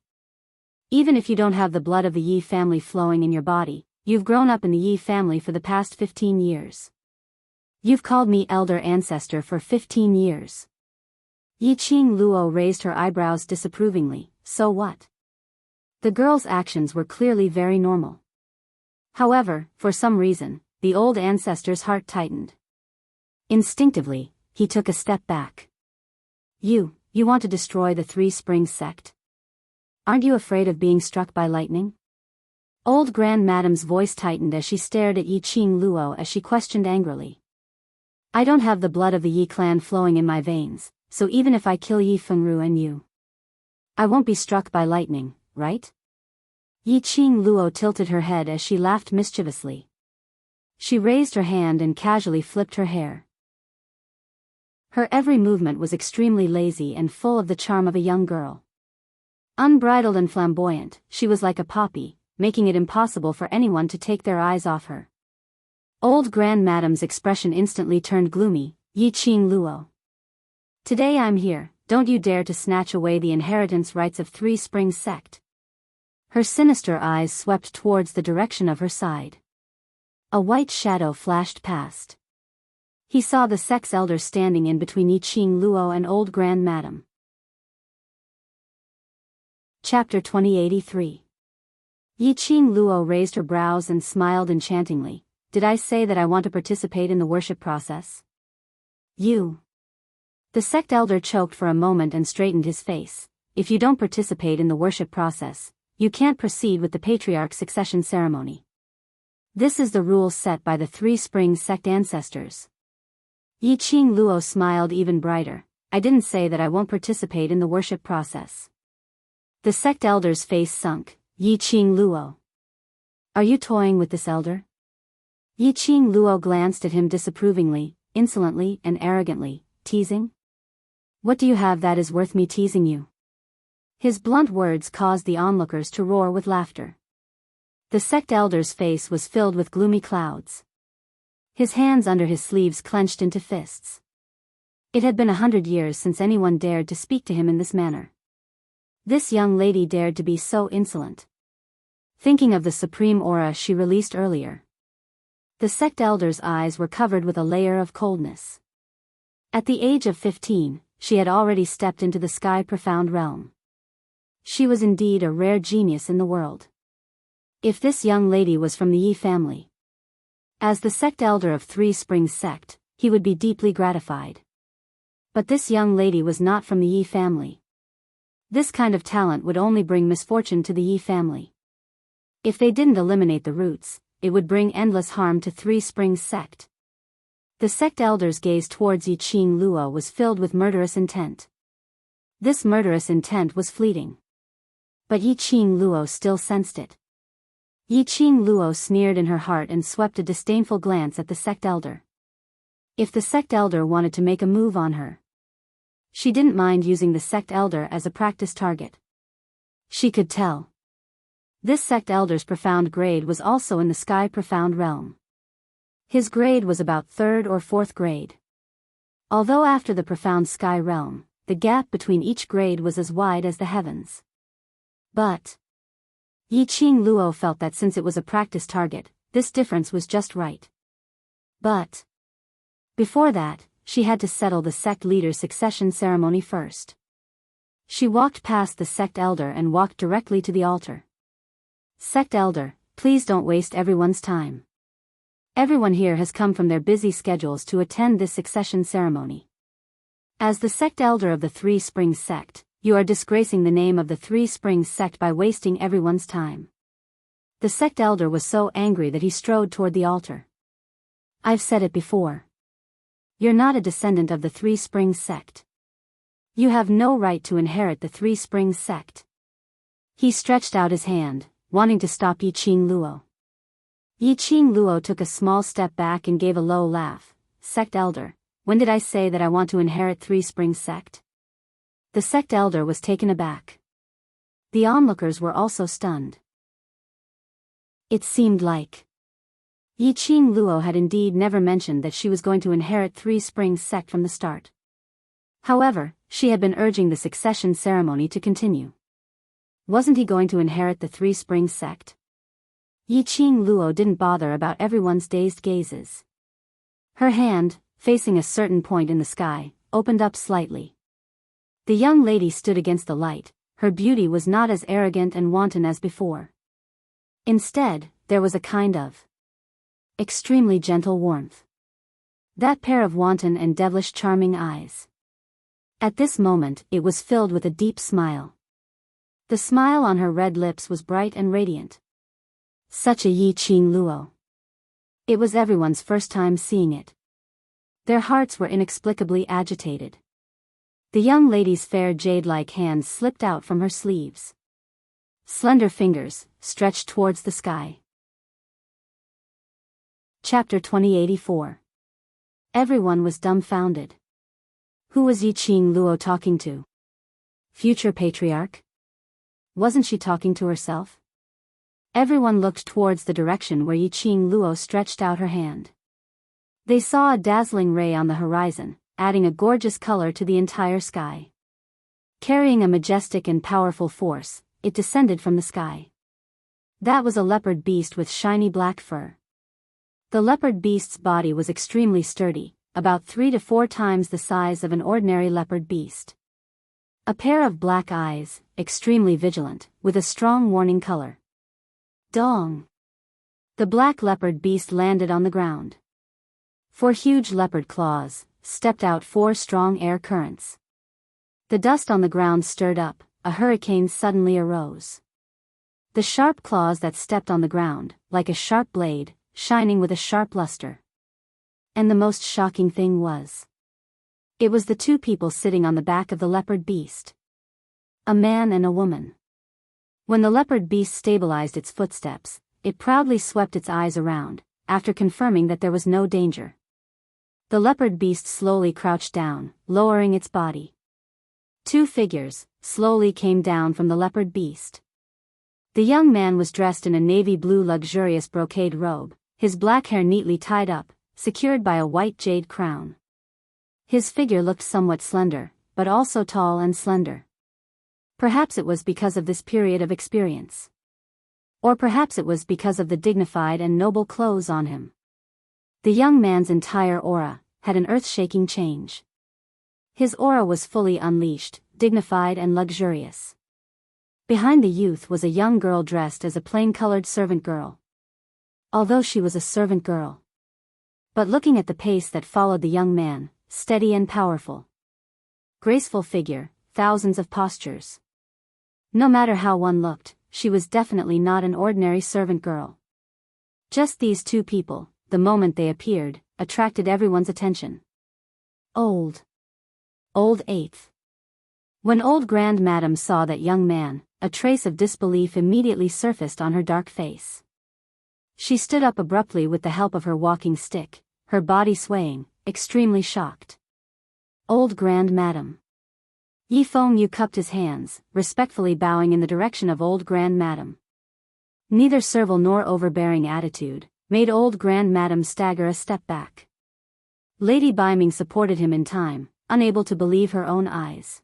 Even if you don't have the blood of the Yi family flowing in your body, you've grown up in the Yi family for the past 15 years. You've called me elder ancestor for 15 years. Yiqing Luo raised her eyebrows disapprovingly. So what? The girl's actions were clearly very normal. However, for some reason, the old ancestor's heart tightened. Instinctively, he took a step back. You want to destroy the Three Springs sect? Aren't you afraid of being struck by lightning? Old Grand Madam's voice tightened as she stared at Yiqing Luo as she questioned angrily. I don't have the blood of the Yi clan flowing in my veins, so even if I kill Yi Fengru and you, I won't be struck by lightning, right? Yiqing Luo tilted her head as she laughed mischievously. She raised her hand and casually flipped her hair. Her every movement was extremely lazy and full of the charm of a young girl. Unbridled and flamboyant, she was like a poppy, making it impossible for anyone to take their eyes off her. Old Grand Madam's expression instantly turned gloomy. Yiqing Luo. Today I'm here, don't you dare to snatch away the inheritance rights of Three Springs sect. Her sinister eyes swept towards the direction of her side. A white shadow flashed past. He saw the sect's elder standing in between Yiqing Luo and Old Grand Madam. Chapter 2083. Yiqing Luo raised her brows and smiled enchantingly. Did I say that I want to participate in the worship process? You. The sect elder choked for a moment and straightened his face. If you don't participate in the worship process, you can't proceed with the patriarch's succession ceremony. This is the rule set by the Three Springs sect ancestors. Yiqing Luo smiled even brighter. I didn't say that I won't participate in the worship process. The sect elder's face sunk. Yiqing Luo. Are you toying with this elder? Yiqing Luo glanced at him disapprovingly, insolently and arrogantly. Teasing? What do you have that is worth me teasing you? His blunt words caused the onlookers to roar with laughter. The sect elder's face was filled with gloomy clouds. His hands under his sleeves clenched into fists. It had been 100 years since anyone dared to speak to him in this manner. This young lady dared to be so insolent. Thinking of the supreme aura she released earlier, the sect elder's eyes were covered with a layer of coldness. At the age of 15, she had already stepped into the sky profound realm. She was indeed a rare genius in the world. If this young lady was from the Yi family, as the sect elder of Three Springs sect, he would be deeply gratified. But this young lady was not from the Yi family. This kind of talent would only bring misfortune to the Yi family. If they didn't eliminate the roots, it would bring endless harm to Three Springs sect. The sect elder's gaze towards Yiqing Luo was filled with murderous intent. This murderous intent was fleeting. But Yiqing Luo still sensed it. Yiqing Luo sneered in her heart and swept a disdainful glance at the sect elder. If the sect elder wanted to make a move on her, she didn't mind using the sect elder as a practice target. She could tell. This sect elder's profound grade was also in the sky profound realm. His grade was about 3rd or 4th grade. Although after the profound sky realm, the gap between each grade was as wide as the heavens. But Yiqing Luo felt that since it was a practice target, this difference was just right. But before that, she had to settle the sect leader's succession ceremony first. She walked past the sect elder and walked directly to the altar. Sect elder, please don't waste everyone's time. Everyone here has come from their busy schedules to attend this succession ceremony. As the sect elder of the Three Springs sect, you are disgracing the name of the Three Springs sect by wasting everyone's time. The sect elder was so angry that he strode toward the altar. I've said it before. You're not a descendant of the Three Springs sect. You have no right to inherit the Three Springs sect. He stretched out his hand, wanting to stop Yiqing Luo. Yiqing Luo took a small step back and gave a low laugh. Sect elder, when did I say that I want to inherit Three Springs sect? The sect elder was taken aback. The onlookers were also stunned. It seemed like Yiqing Luo had indeed never mentioned that she was going to inherit Three Springs sect from the start. However, she had been urging the succession ceremony to continue. Wasn't he going to inherit the Three Springs sect? Yiqing Luo didn't bother about everyone's dazed gazes. Her hand, facing a certain point in the sky, opened up slightly. The young lady stood against the light. Her beauty was not as arrogant and wanton as before. Instead, there was a kind of extremely gentle warmth. That pair of wanton and devilish charming eyes. At this moment, it was filled with a deep smile. The smile on her red lips was bright and radiant. Such a Yi-Ching Luo. It was everyone's first time seeing it. Their hearts were inexplicably agitated. The young lady's fair jade-like hands slipped out from her sleeves. Slender fingers, stretched towards the sky. Chapter 2084. Everyone was dumbfounded. Who was Yi-Ching Luo talking to? Future patriarch? Wasn't she talking to herself? Everyone looked towards the direction where Yi-Ching Luo stretched out her hand. They saw a dazzling ray on the horizon, adding a gorgeous color to the entire sky. Carrying a majestic and powerful force, it descended from the sky. That was a leopard beast with shiny black fur. The leopard beast's body was extremely sturdy, about 3 to 4 times the size of an ordinary leopard beast. A pair of black eyes, extremely vigilant, with a strong warning color. Dong! The black leopard beast landed on the ground. 4 huge leopard claws stepped out 4 strong air currents. The dust on the ground stirred up, a hurricane suddenly arose. The sharp claws that stepped on the ground, like a sharp blade, shining with a sharp luster. And the most shocking thing was, it was the 2 people sitting on the back of the leopard beast. A man and a woman. When the leopard beast stabilized its footsteps, it proudly swept its eyes around, after confirming that there was no danger. The leopard beast slowly crouched down, lowering its body. 2 figures slowly came down from the leopard beast. The young man was dressed in a navy blue luxurious brocade robe, his black hair neatly tied up, secured by a white jade crown. His figure looked somewhat slender, but also tall and slender. Perhaps it was because of this period of experience. Or perhaps it was because of the dignified and noble clothes on him. The young man's entire aura had an earth-shaking change. His aura was fully unleashed, dignified and luxurious. Behind the youth was a young girl dressed as a plain-colored servant girl. Although she was a servant girl. But looking at the pace that followed the young man, steady and powerful. Graceful figure, thousands of postures. No matter how one looked, she was definitely not an ordinary servant girl. Just these 2 people, the moment they appeared, attracted everyone's attention. Old 8th. When old Grand Madam saw that young man, a trace of disbelief immediately surfaced on her dark face. She stood up abruptly with the help of her walking stick, her body swaying, extremely shocked. Old Grand Madam. Yi Fengyu cupped his hands, respectfully bowing in the direction of old Grand Madam. Neither servile nor overbearing attitude made old Grand Madam stagger a step back. Lady Biming supported him in time, unable to believe her own eyes.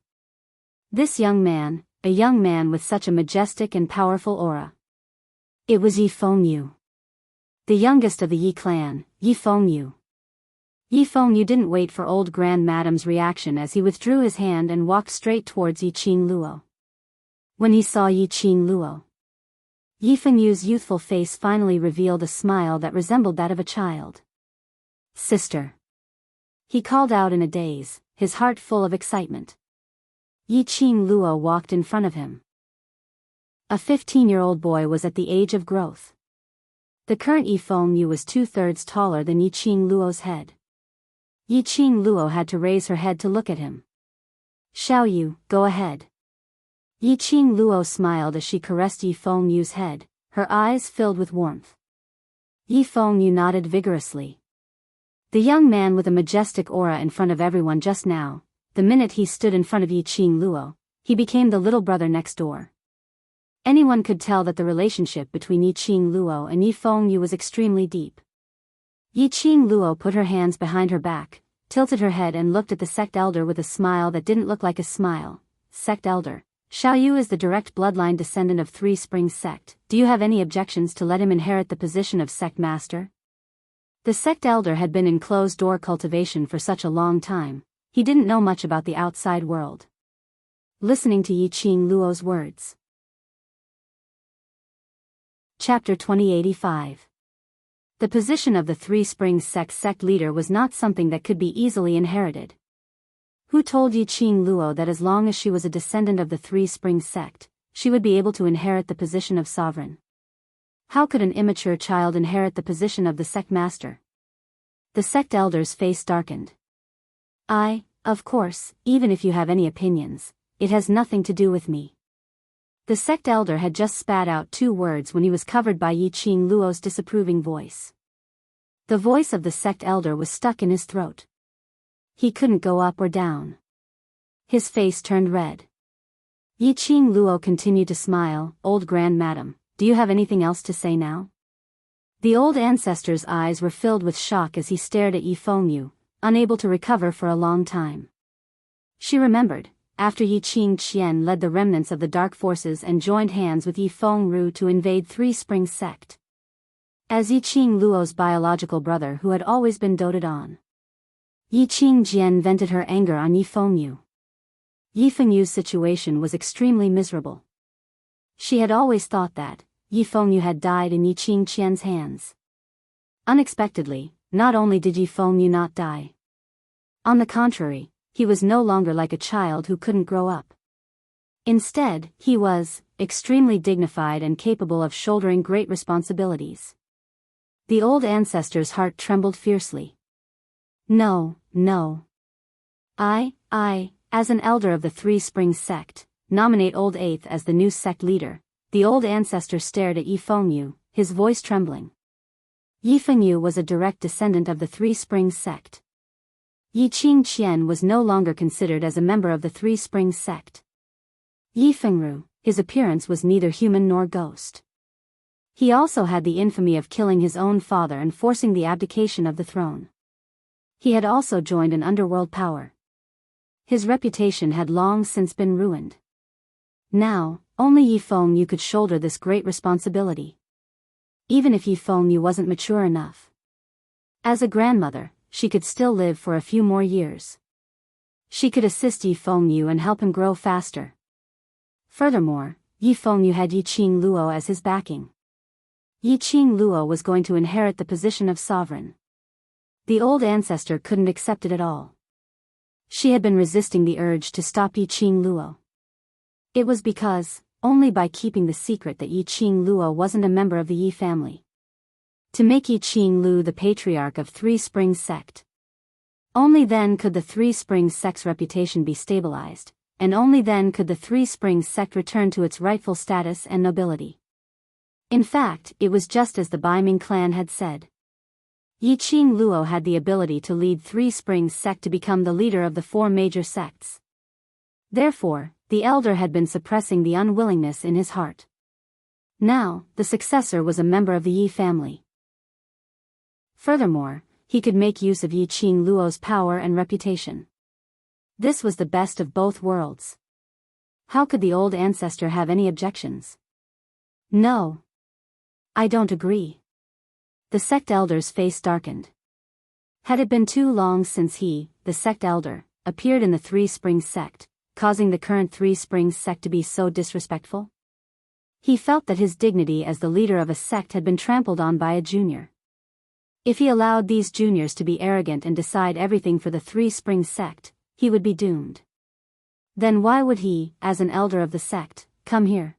This young man, a young man with such a majestic and powerful aura. It was Yi Fengyu. The youngest of the Yi clan, Yi Fengyu. Yi Fengyu didn't wait for old Grand Madam's reaction as he withdrew his hand and walked straight towards Yi-Ching Luo. When he saw Yi-Ching Luo, Yi Fengyu's youthful face finally revealed a smile that resembled that of a child. Sister. He called out in a daze, his heart full of excitement. Yi-Ching Luo walked in front of him. A 15-year-old boy was at the age of growth. The current Yi Fengyu was 2/3 taller than Yi-Ching Luo's head. Yi-Ching Luo had to raise her head to look at him. Xiao Yu, go ahead. Yi-Ching Luo smiled as she caressed Yi Fengyu's head, her eyes filled with warmth. Yi Fengyu nodded vigorously. The young man with a majestic aura in front of everyone just now, the minute he stood in front of Yi-Ching Luo, he became the little brother next door. Anyone could tell that the relationship between Yi-Ching Luo and Yi Fengyu was extremely deep. Yi-Ching Luo put her hands behind her back, tilted her head and looked at the sect elder with a smile that didn't look like a smile. Sect elder. Xiao Yu is the direct bloodline descendant of Three Springs sect. Do you have any objections to let him inherit the position of sect master? The sect elder had been in closed-door cultivation for such a long time, he didn't know much about the outside world. Listening to Yiqing Luo's words. Chapter 2085. The position of the Three Springs sect leader was not something that could be easily inherited. Who told Yiqing Luo that as long as she was a descendant of the Three Springs sect, she would be able to inherit the position of sovereign? How could an immature child inherit the position of the sect master? The sect elder's face darkened. Of course, even if you have any opinions, it has nothing to do with me. The sect elder had just spat out 2 words when he was covered by Yiqing Luo's disapproving voice. The voice of the sect elder was stuck in his throat. He couldn't go up or down. His face turned red. Yiqing Luo continued to smile. Old Grand Madam, do you have anything else to say now? The old ancestor's eyes were filled with shock as he stared at Yi Fengyu, unable to recover for a long time. She remembered, after Yiqing Qian led the remnants of the dark forces and joined hands with Yi Fengru to invade Three Springs sect. As Yiqing Luo's biological brother who had always been doted on. Yiqing Jian vented her anger on Yi Fengyu. Yi Fengyu's situation was extremely miserable. She had always thought that Yi Fengyu had died in Yiqing Qian's hands. Unexpectedly, not only did Yi Fengyu not die. On the contrary, he was no longer like a child who couldn't grow up. Instead, he was extremely dignified and capable of shouldering great responsibilities. The old ancestor's heart trembled fiercely. No. I, as an elder of the Three Springs sect, nominate Old Eighth as the new sect leader. The old ancestor stared at Yi Fengyu, his voice trembling. Yi Fengyu was a direct descendant of the Three Springs sect. Yiqing Qian was no longer considered as a member of the Three Springs sect. Yi Fengru, his appearance was neither human nor ghost. He also had the infamy of killing his own father and forcing the abdication of the throne. He had also joined an underworld power. His reputation had long since been ruined. Now, only Yi Fengyu could shoulder this great responsibility. Even if Yi Fengyu wasn't mature enough. As a grandmother, she could still live for a few more years. She could assist Yi Fengyu and help him grow faster. Furthermore, Yi Fengyu had Yiqing Luo as his backing. Yiqing Luo was going to inherit the position of sovereign. The old ancestor couldn't accept it at all. She had been resisting the urge to stop Yiqing Luo. It was because, only by keeping the secret that Yiqing Luo wasn't a member of the Yi family. To make Yiqing Lu the patriarch of Three Springs sect. Only then could the Three Springs sect's reputation be stabilized, and only then could the Three Springs sect return to its rightful status and nobility. In fact, it was just as the Baiming clan had said. Yiqing Luo had the ability to lead Three Springs sect to become the leader of the 4 major sects. Therefore, the elder had been suppressing the unwillingness in his heart. Now, the successor was a member of the Yi family. Furthermore, he could make use of Yiqing Luo's power and reputation. This was the best of both worlds. How could the old ancestor have any objections? No. I don't agree. The sect elder's face darkened. Had it been too long since he, the sect elder, appeared in the Three Springs sect, causing the current Three Springs sect to be so disrespectful? He felt that his dignity as the leader of a sect had been trampled on by a junior. If he allowed these juniors to be arrogant and decide everything for the Three Springs sect, he would be doomed. Then why would he, as an elder of the sect, come here?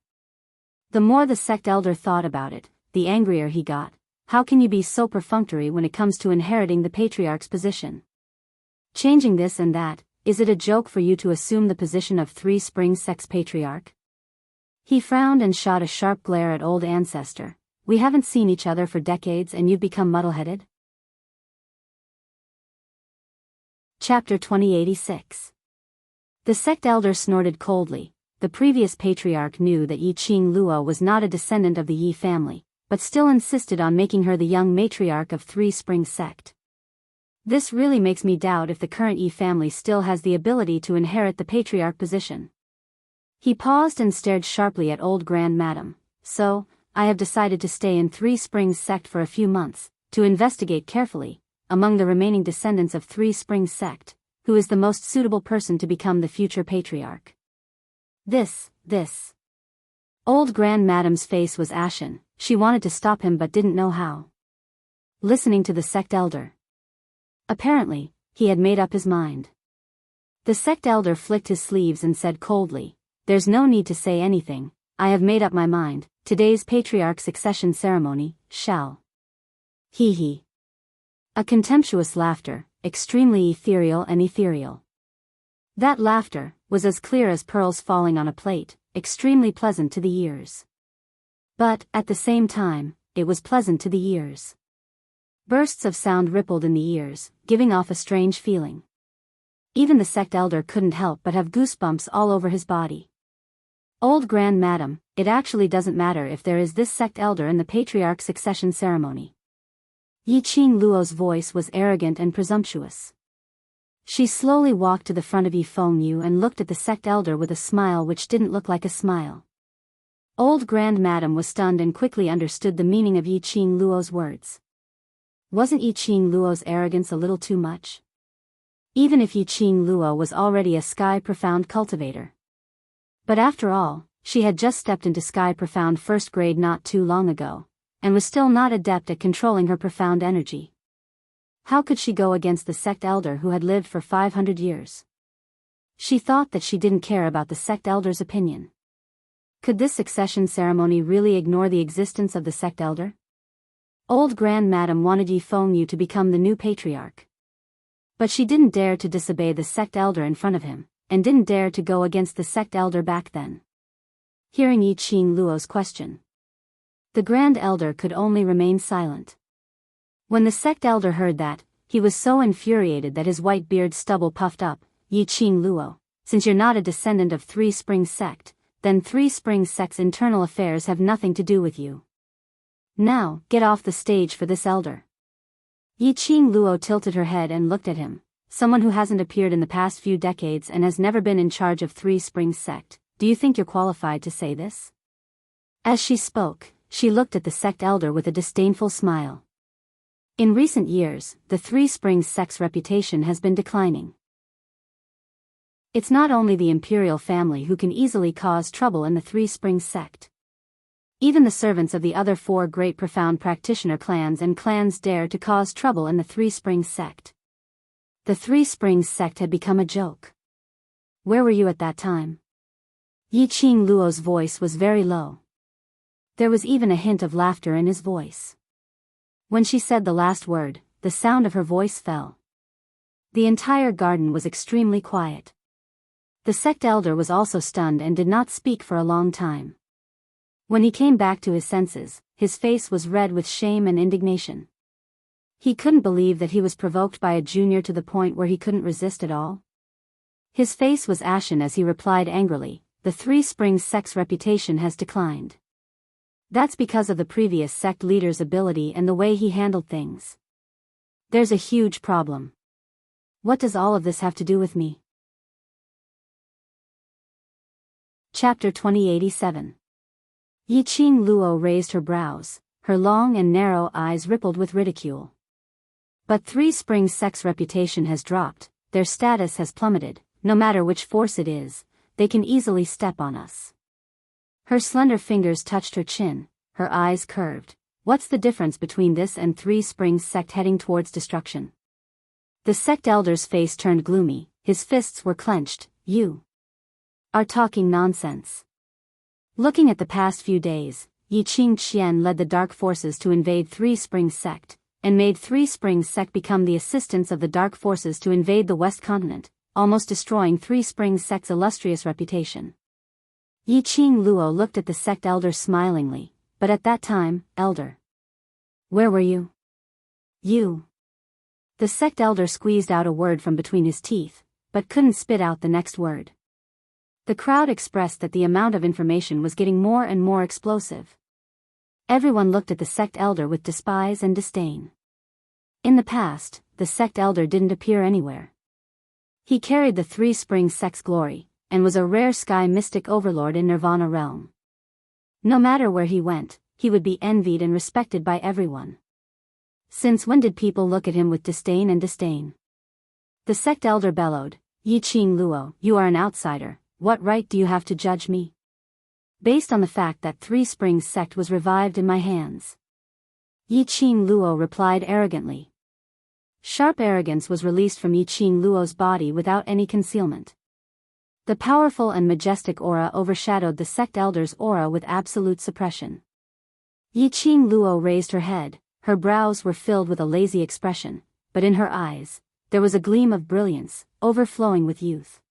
The more the sect elder thought about it, the angrier he got. How can you be so perfunctory when it comes to inheriting the patriarch's position? Changing this and that, is it a joke for you to assume the position of Three Springs sect's patriarch? He frowned and shot a sharp glare at old ancestor. We haven't seen each other for decades and you've become muddle-headed? Chapter 2086. The sect elder snorted coldly. The previous patriarch knew that Yiqing Luo was not a descendant of the Yi family, but still insisted on making her the young matriarch of Three Springs sect. This really makes me doubt if the current Yi family still has the ability to inherit the patriarch position. He paused and stared sharply at old Grand Madam. So, I have decided to stay in Three Springs sect for a few months, to investigate carefully, among the remaining descendants of Three Springs sect, who is the most suitable person to become the future patriarch. This. Old Grand Madam's face was ashen. She wanted to stop him but didn't know how. Listening to the sect elder. Apparently, he had made up his mind. The sect elder flicked his sleeves and said coldly, "There's no need to say anything, I have made up my mind. Today's patriarch succession ceremony shall." He. A contemptuous laughter, extremely ethereal. That laughter was as clear as pearls falling on a plate, extremely pleasant to the ears. But, at the same time, it was pleasant to the ears. Bursts of sound rippled in the ears, giving off a strange feeling. Even the sect elder couldn't help but have goosebumps all over his body. Old Grand Madam, it actually doesn't matter if there is this sect elder in the patriarch succession ceremony. Yiqing Luo's voice was arrogant and presumptuous. She slowly walked to the front of Yifeng Yu and looked at the sect elder with a smile which didn't look like a smile. Old Grand Madam was stunned and quickly understood the meaning of Yiqing Luo's words. Wasn't Yiqing Luo's arrogance a little too much? Even if Yiqing Luo was already a Sky Profound cultivator. But after all, she had just stepped into Sky Profound first grade not too long ago, and was still not adept at controlling her profound energy. How could she go against the sect elder who had lived for 500 years? She thought that she didn't care about the sect elder's opinion. Could this succession ceremony really ignore the existence of the sect elder? Old Grand Madam wanted Yifeng Yu to become the new patriarch. But she didn't dare to disobey the sect elder in front of him, and didn't dare to go against the sect elder back then. Hearing Yiqing Luo's question, the Grand Elder could only remain silent. When the sect elder heard that, he was so infuriated that his white beard stubble puffed up. "Yiqing Luo, since you're not a descendant of Three Springs sect, then Three Springs sect's internal affairs have nothing to do with you. Now, get off the stage for this elder." Yiqing Luo tilted her head and looked at him. "Someone who hasn't appeared in the past few decades and has never been in charge of Three Springs sect, do you think you're qualified to say this?" As she spoke, she looked at the sect elder with a disdainful smile. In recent years, the Three Springs sect's reputation has been declining. It's not only the imperial family who can easily cause trouble in the Three Springs sect. Even the servants of the other four great profound practitioner clans and clans dare to cause trouble in the Three Springs sect. The Three Springs sect had become a joke. Where were you at that time? Yiqing Luo's voice was very low. There was even a hint of laughter in his voice. When she said the last word, the sound of her voice fell. The entire garden was extremely quiet. The sect elder was also stunned and did not speak for a long time. When he came back to his senses, his face was red with shame and indignation. He couldn't believe that he was provoked by a junior to the point where he couldn't resist at all. His face was ashen as he replied angrily, "The Three Springs sect's reputation has declined. That's because of the previous sect leader's ability and the way he handled things. There's a huge problem. What does all of this have to do with me?" Chapter 2087. Yiqing Luo raised her brows, her long and narrow eyes rippled with ridicule. "But Three Springs sect's reputation has dropped, their status has plummeted, no matter which force it is, they can easily step on us." Her slender fingers touched her chin, her eyes curved. "What's the difference between this and Three Springs sect heading towards destruction?" The sect elder's face turned gloomy, his fists were clenched. "You are talking nonsense." Looking at the past few days, Yiqing Qian led the dark forces to invade Three Springs sect, and made Three Springs sect become the assistants of the dark forces to invade the West Continent, almost destroying Three Springs sect's illustrious reputation. Yiqing Luo looked at the sect elder smilingly, "But at that time, elder, where were you?" "You." The sect elder squeezed out a word from between his teeth, but couldn't spit out the next word. The crowd expressed that the amount of information was getting more and more explosive. Everyone looked at the sect elder with despise and disdain. In the past, the sect elder didn't appear anywhere. He carried the Three Springs sect's glory, and was a rare sky mystic overlord in Nirvana realm. No matter where he went, he would be envied and respected by everyone. Since when did people look at him with disdain and disdain? The sect elder bellowed, Yi Qing Luo, you are an outsider, what right do you have to judge me? Based on the fact that Three Springs sect was revived in my hands. Yi Qing Luo replied arrogantly. Sharp arrogance was released from Yi Qing Luo's body without any concealment. The powerful and majestic aura overshadowed the sect elder's aura with absolute suppression. Yi Qing Luo raised her head, her brows were filled with a lazy expression, but in her eyes, there was a gleam of brilliance, overflowing with youth.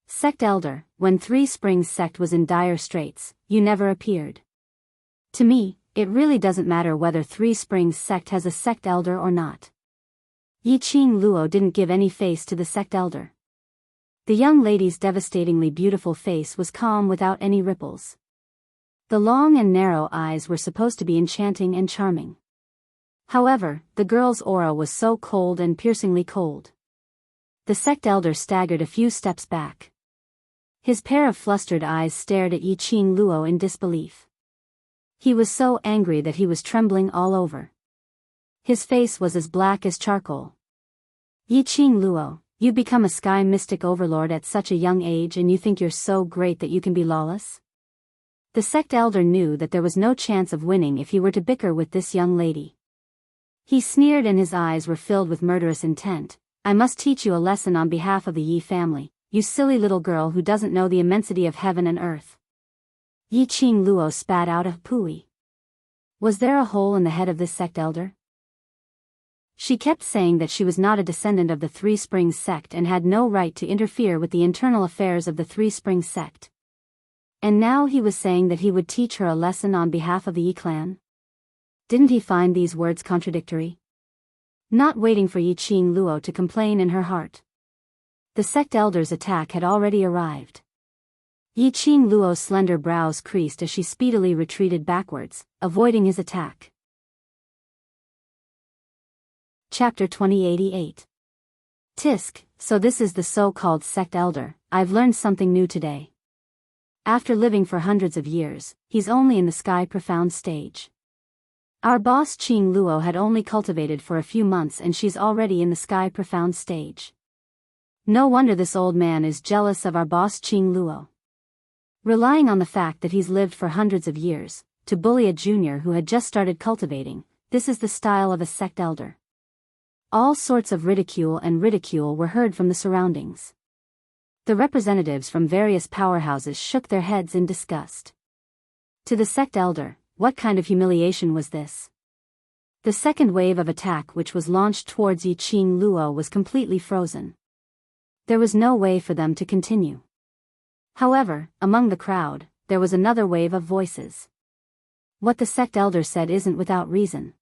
Sect elder, when Three Springs sect was in dire straits, you never appeared. To me, it really doesn't matter whether Three Springs sect has a sect elder or not. Yi Qing Luo didn't give any face to the sect elder. The young lady's devastatingly beautiful face was calm without any ripples. The long and narrow eyes were supposed to be enchanting and charming. However, the girl's aura was so cold and piercingly cold. The sect elder staggered a few steps back. His pair of flustered eyes stared at Yi Qing Luo in disbelief. He was so angry that he was trembling all over. His face was as black as charcoal. Yi Qing Luo, you become a sky mystic overlord at such a young age and you think you're so great that you can be lawless? The sect elder knew that there was no chance of winning if he were to bicker with this young lady. He sneered and his eyes were filled with murderous intent. I must teach you a lesson on behalf of the Yi family, you silly little girl who doesn't know the immensity of heaven and earth. Yi Qing Luo spat out a pooey. Was there a hole in the head of this sect elder? She kept saying that she was not a descendant of the Three Springs sect and had no right to interfere with the internal affairs of the Three Springs sect. And now he was saying that he would teach her a lesson on behalf of the Yi clan? Didn't he find these words contradictory? Not waiting for Yi Qing Luo to complain in her heart. The sect elder's attack had already arrived. Yi Qing Luo's slender brows creased as she speedily retreated backwards, avoiding his attack. Chapter 2088. Tisk, so this is the so-called sect elder. I've learned something new today. After living for hundreds of years, he's only in the sky profound stage. Our boss Qing Luo had only cultivated for a few months and she's already in the sky profound stage. No wonder this old man is jealous of our boss Qing Luo. Relying on the fact that he's lived for hundreds of years, to bully a junior who had just started cultivating, this is the style of a sect elder. All sorts of ridicule were heard from the surroundings. The representatives from various powerhouses shook their heads in disgust. To the sect elder, what kind of humiliation was this? The second wave of attack which was launched towards Yi Qing Luo was completely frozen. There was no way for them to continue. However, among the crowd, there was another wave of voices. What the sect elder said isn't without reason.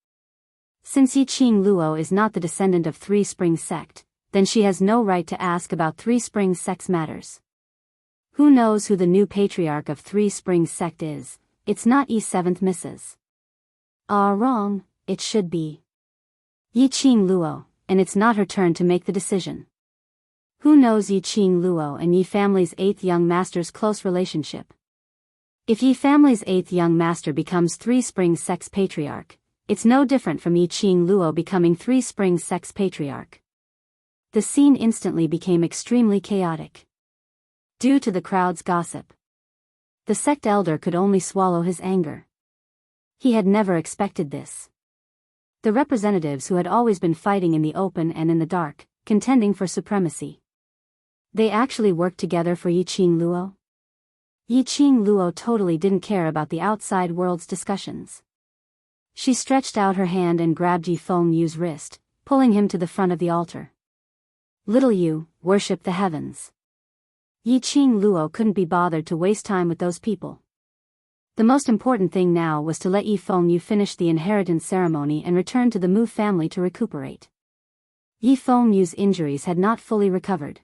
Since Yi Qing Luo is not the descendant of Three Springs sect, then she has no right to ask about Three Springs sect's matters. Who knows who the new patriarch of Three Springs sect is? It's not E7th Mrs. Wrong, it should be Yi Qing Luo, and it's not her turn to make the decision. Who knows Yi Qing Luo and Yi family's 8th young master's close relationship? If Yi family's 8th young master becomes Three Springs sect's patriarch, it's no different from Yi Qing Luo becoming Three Springs sect's patriarch. The scene instantly became extremely chaotic. Due to the crowd's gossip, the sect elder could only swallow his anger. He had never expected this. The representatives who had always been fighting in the open and in the dark, contending for supremacy. They actually worked together for Yi Qing Luo? Yi Qing Luo totally didn't care about the outside world's discussions. She stretched out her hand and grabbed Yi Fengyu's wrist, pulling him to the front of the altar. Little you, worship the heavens. Yi Qing Luo couldn't be bothered to waste time with those people. The most important thing now was to let Yi Fengyu finish the inheritance ceremony and return to the Mu family to recuperate. Yi Fengyu's injuries had not fully recovered.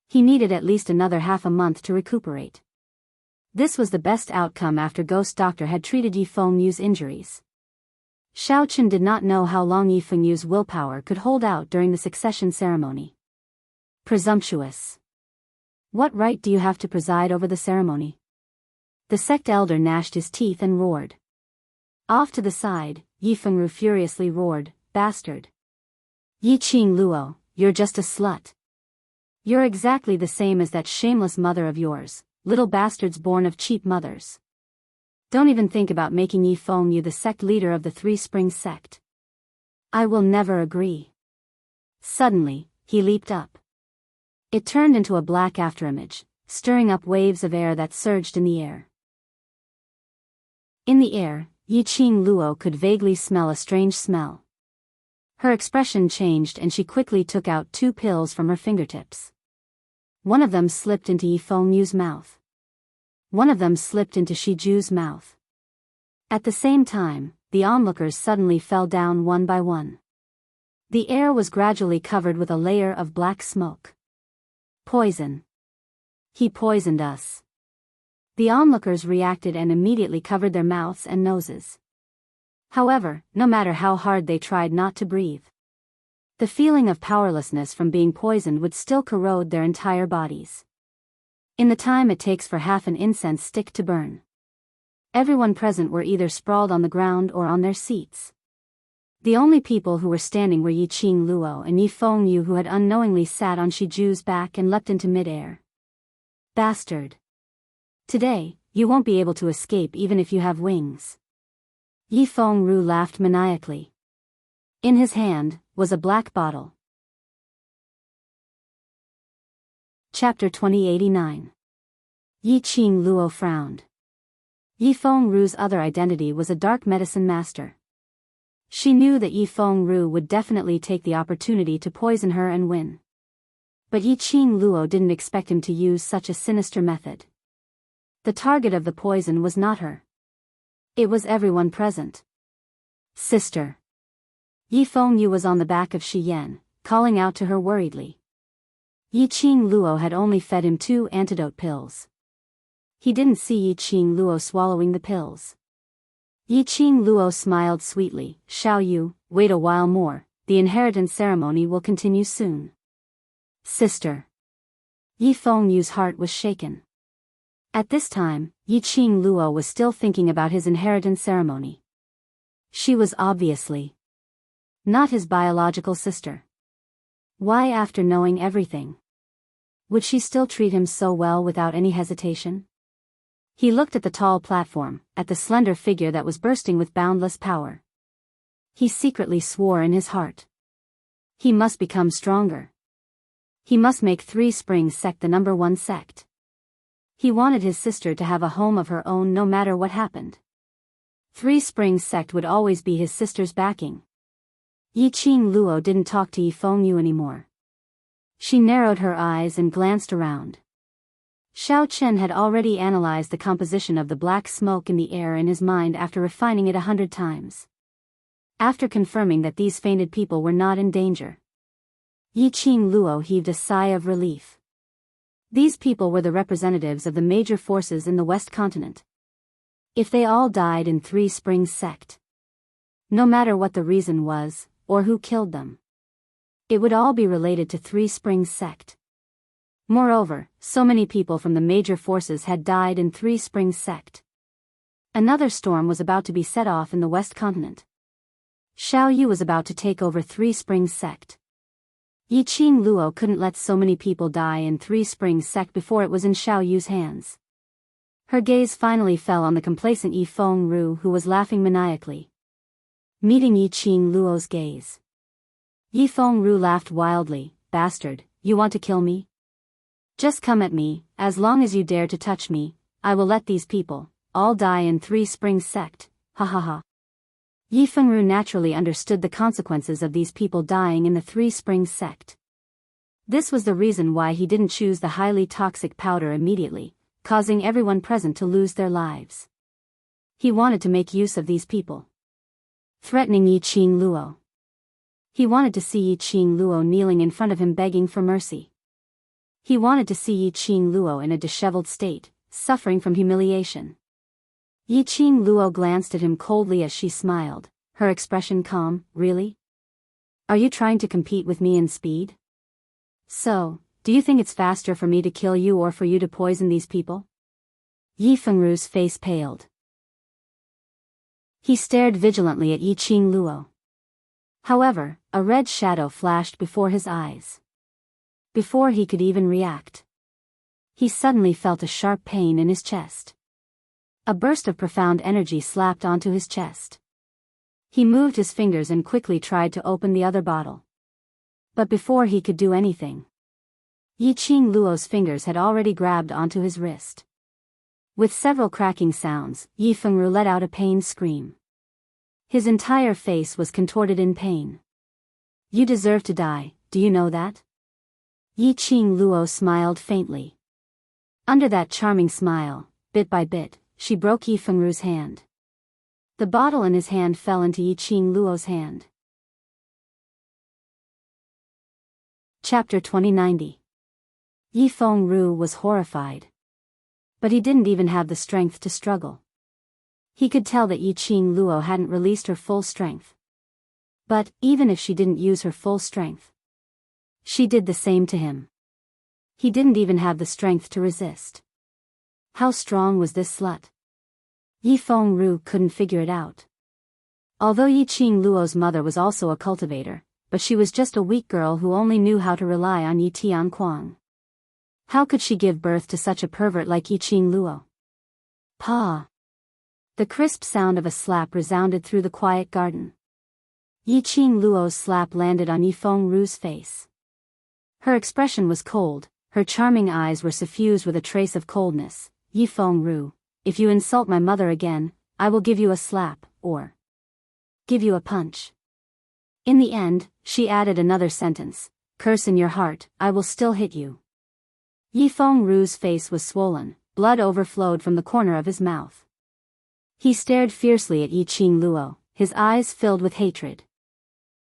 He needed at least another half a month to recuperate. This was the best outcome after Ghost Doctor had treated Yi Fengyu's injuries. Xiao Chen did not know how long Yi Fengyu's willpower could hold out during the succession ceremony. Presumptuous. What right do you have to preside over the ceremony? The sect elder gnashed his teeth and roared. Off to the side, Yi Fengru furiously roared, "Bastard! Yi Qing Luo, you're just a slut. You're exactly the same as that shameless mother of yours, little bastards born of cheap mothers. Don't even think about making Yi Fengyu the sect leader of the Three Springs sect. I will never agree." Suddenly, he leaped up. It turned into a black afterimage, stirring up waves of air that surged in the air. In the air, Yi Qing Luo could vaguely smell a strange smell. Her expression changed and she quickly took out 2 pills from her fingertips. One of them slipped into Yi Fengyu's mouth. One of them slipped into Shiju's mouth. At the same time, the onlookers suddenly fell down one by one. The air was gradually covered with a layer of black smoke. Poison. He poisoned us. The onlookers reacted and immediately covered their mouths and noses. However, no matter how hard they tried not to breathe, the feeling of powerlessness from being poisoned would still corrode their entire bodies. In the time it takes for half an incense stick to burn, everyone present were either sprawled on the ground or on their seats. The only people who were standing were Yi Qing Luo and Yi Fengyu, who had unknowingly sat on Shiju's back and leapt into midair. "Bastard! Today, you won't be able to escape even if you have wings." Yi Fengru laughed maniacally. In his hand was a black bottle. Chapter 2089. Yi Qing Luo frowned. Yi Fengru's other identity was a dark medicine master. She knew that Yi Fengru would definitely take the opportunity to poison her and win. But Yi Qing Luo didn't expect him to use such a sinister method. The target of the poison was not her. It was everyone present. "Sister." Yi Fengyu was on the back of Shi Yan, calling out to her worriedly. Yi Qing Luo had only fed him 2 antidote pills. He didn't see Yi Qing Luo swallowing the pills. Yi Qing Luo smiled sweetly. "Xiao Yu, wait a while more, the inheritance ceremony will continue soon." "Sister." Yi Fengyu's heart was shaken. At this time, Yi Qing Luo was still thinking about his inheritance ceremony. She was obviously not his biological sister. Why, after knowing everything, would she still treat him so well without any hesitation? He looked at the tall platform, at the slender figure that was bursting with boundless power. He secretly swore in his heart. He must become stronger. He must make Three Springs sect the #1 sect. He wanted his sister to have a home of her own no matter what happened. Three Springs sect would always be his sister's backing. Yi Qing Luo didn't talk to Yi Fengyu anymore. She narrowed her eyes and glanced around. Xiao Chen had already analyzed the composition of the black smoke in the air in his mind after refining it 100 times. After confirming that these fainted people were not in danger, Yi Qing Luo heaved a sigh of relief. These people were the representatives of the major forces in the West Continent. If they all died in Three Springs sect, no matter what the reason was, or who killed them, it would all be related to Three Springs sect. Moreover, so many people from the major forces had died in Three Springs sect. Another storm was about to be set off in the West Continent. Xiao Yu was about to take over Three Springs sect. Yi Qing Luo couldn't let so many people die in Three Springs sect before it was in Xiao Yu's hands. Her gaze finally fell on the complacent Yi Fengru, who was laughing maniacally. Meeting Yi Qing Luo's gaze, Yi Fengru laughed wildly. "Bastard, you want to kill me? Just come at me. As long as you dare to touch me, I will let these people all die in Three Springs sect. Ha ha ha." Yi Fengru naturally understood the consequences of these people dying in the Three Springs sect. This was the reason why he didn't choose the highly toxic powder immediately, causing everyone present to lose their lives. He wanted to make use of these people. Threatening Yi Qing Luo. He wanted to see Yi Qing Luo kneeling in front of him begging for mercy. He wanted to see Yi Qing Luo in a disheveled state, suffering from humiliation. Yi Qing Luo glanced at him coldly as she smiled, her expression calm. "Really? Are you trying to compete with me in speed? So, do you think it's faster for me to kill you or for you to poison these people?" Yi Fengru's face paled. He stared vigilantly at Yiqing Luo. However, a red shadow flashed before his eyes. Before he could even react, he suddenly felt a sharp pain in his chest. A burst of profound energy slapped onto his chest. He moved his fingers and quickly tried to open the other bottle. But before he could do anything, Yiqing Luo's fingers had already grabbed onto his wrist. With several cracking sounds, Yi Fengru let out a pained scream. His entire face was contorted in pain. You deserve to die, do you know that? Yiqing Luo smiled faintly. Under that charming smile, bit by bit, she broke Yi Fengru's hand. The bottle in his hand fell into Yiqing Luo's hand. Chapter 2090. Yi Fengru was horrified. But he didn't even have the strength to struggle. He could tell that Yiqing Luo hadn't released her full strength. But, even if she didn't use her full strength, she did the same to him. He didn't even have the strength to resist. How strong was this slut? Yi Fengru couldn't figure it out. Although Yiqing Luo's mother was also a cultivator, but she was just a weak girl who only knew how to rely on Yi Tianquang. How could she give birth to such a pervert like Yiqing Luo? Pa! The crisp sound of a slap resounded through the quiet garden. Yiqing Luo's slap landed on Yi Fengru's face. Her expression was cold, her charming eyes were suffused with a trace of coldness. Yi Fengru, if you insult my mother again, I will give you a slap, or give you a punch. In the end, she added another sentence, curse in your heart, I will still hit you. Yi Fengru's face was swollen, blood overflowed from the corner of his mouth. He stared fiercely at Yiqing Luo, his eyes filled with hatred.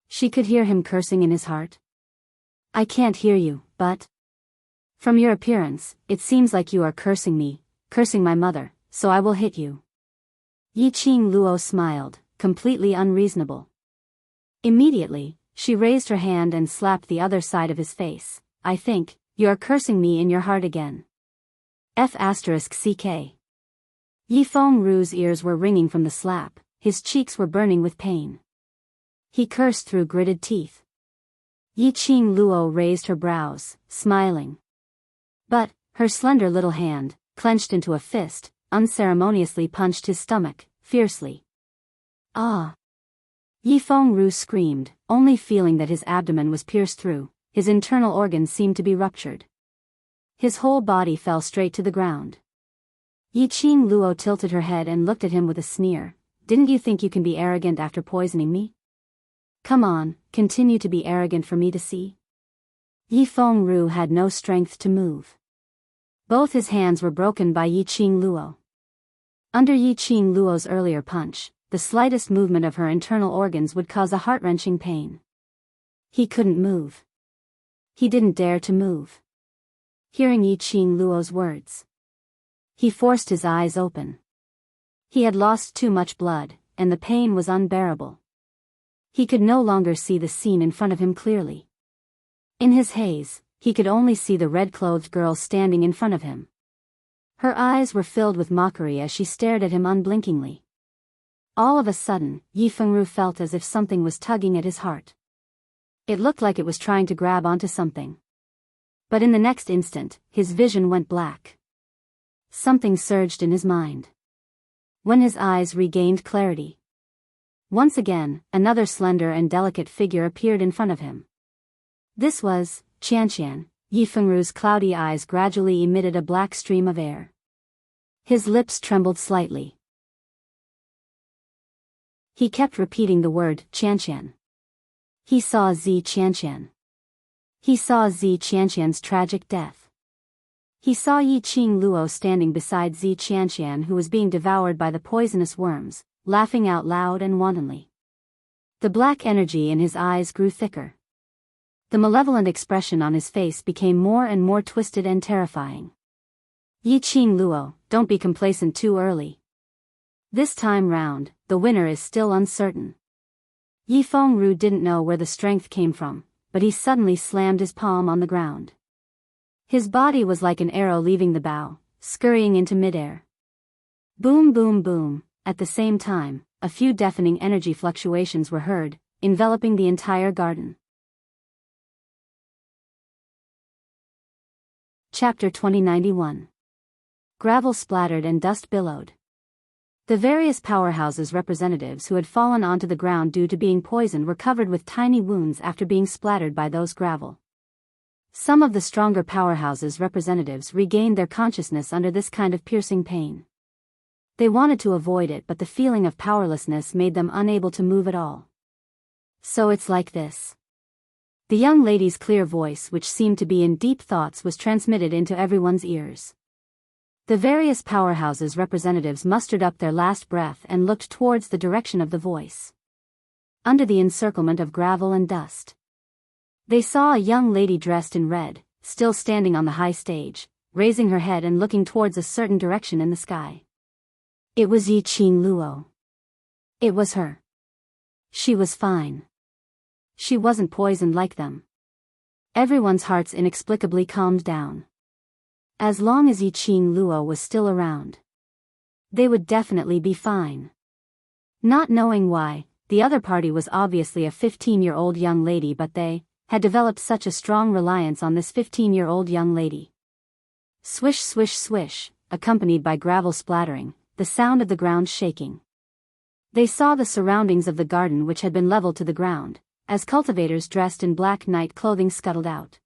She could hear him cursing in his heart. I can't hear you, but from your appearance, it seems like you are cursing me, cursing my mother, so I will hit you. Yiqing Luo smiled, completely unreasonable. Immediately, she raised her hand and slapped the other side of his face. I think, you are cursing me in your heart again. F***ck. Yi Fengru's ears were ringing from the slap, his cheeks were burning with pain. He cursed through gritted teeth. Yiqing Luo raised her brows, smiling. But, her slender little hand, clenched into a fist, unceremoniously punched his stomach, fiercely. Ah! Yi Fengru screamed, only feeling that his abdomen was pierced through, his internal organs seemed to be ruptured. His whole body fell straight to the ground. Yiqing Luo tilted her head and looked at him with a sneer. Didn't you think you can be arrogant after poisoning me? Come on, continue to be arrogant for me to see. Yi Fengru had no strength to move. Both his hands were broken by Yiqing Luo. Under Yiqing Luo's earlier punch, the slightest movement of her internal organs would cause a heart-wrenching pain. He couldn't move. He didn't dare to move. Hearing Yiqing Luo's words, he forced his eyes open. He had lost too much blood, and the pain was unbearable. He could no longer see the scene in front of him clearly. In his haze, he could only see the red-clothed girl standing in front of him. Her eyes were filled with mockery as she stared at him unblinkingly. All of a sudden, Yi Fengru felt as if something was tugging at his heart. It looked like it was trying to grab onto something. But in the next instant, his vision went black. Something surged in his mind. When his eyes regained clarity, once again, another slender and delicate figure appeared in front of him. This was Qianqian. Yi Fengru's cloudy eyes gradually emitted a black stream of air. His lips trembled slightly. He kept repeating the word Qianqian. He saw Zi Qianqian. He saw Zi Qianqian's tragic death. He saw Yiqing Luo standing beside Zi Qianqian, who was being devoured by the poisonous worms, laughing out loud and wantonly. The black energy in his eyes grew thicker. The malevolent expression on his face became more and more twisted and terrifying. Yiqing Luo, don't be complacent too early. This time round, the winner is still uncertain. Yi Fengru didn't know where the strength came from, but he suddenly slammed his palm on the ground. His body was like an arrow leaving the bow, scurrying into midair. Boom boom boom, at the same time, a few deafening energy fluctuations were heard, enveloping the entire garden. Chapter 2091. Gravel splattered and dust billowed. The various powerhouses' representatives who had fallen onto the ground due to being poisoned were covered with tiny wounds after being splattered by those gravel. Some of the stronger powerhouses' representatives regained their consciousness under this kind of piercing pain. They wanted to avoid it, but the feeling of powerlessness made them unable to move at all. So it's like this. The young lady's clear voice, which seemed to be in deep thoughts, was transmitted into everyone's ears. The various powerhouses' representatives mustered up their last breath and looked towards the direction of the voice. Under the encirclement of gravel and dust, they saw a young lady dressed in red, still standing on the high stage, raising her head and looking towards a certain direction in the sky. It was Yi-Ching Luo. It was her. She was fine. She wasn't poisoned like them. Everyone's hearts inexplicably calmed down. As long as Yi-Ching Luo was still around, they would definitely be fine. Not knowing why, the other party was obviously a 15-year-old young lady, but they had developed such a strong reliance on this 15-year-old young lady. Swish, swish, swish, accompanied by gravel splattering, the sound of the ground shaking. They saw the surroundings of the garden, which had been leveled to the ground, as cultivators dressed in black night clothing scuttled out.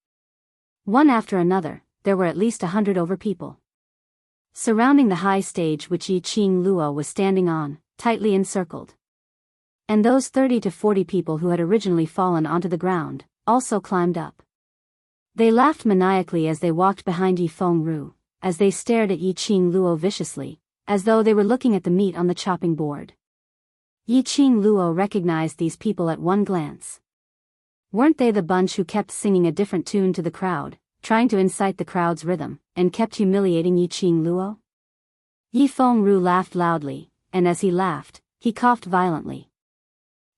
One after another, there were at least 100 over people surrounding the high stage which Yi-Ching Luo was standing on, tightly encircled. And those 30 to 40 people who had originally fallen onto the ground also climbed up. They laughed maniacally as they walked behind Yi Fengru, as they stared at Yi-Ching Luo viciously, as though they were looking at the meat on the chopping board. Yi-Ching Luo recognized these people at one glance. Weren't they the bunch who kept singing a different tune to the crowd, trying to incite the crowd's rhythm, and kept humiliating Yi-Ching Luo? Yi Fengru laughed loudly, and as he laughed, he coughed violently.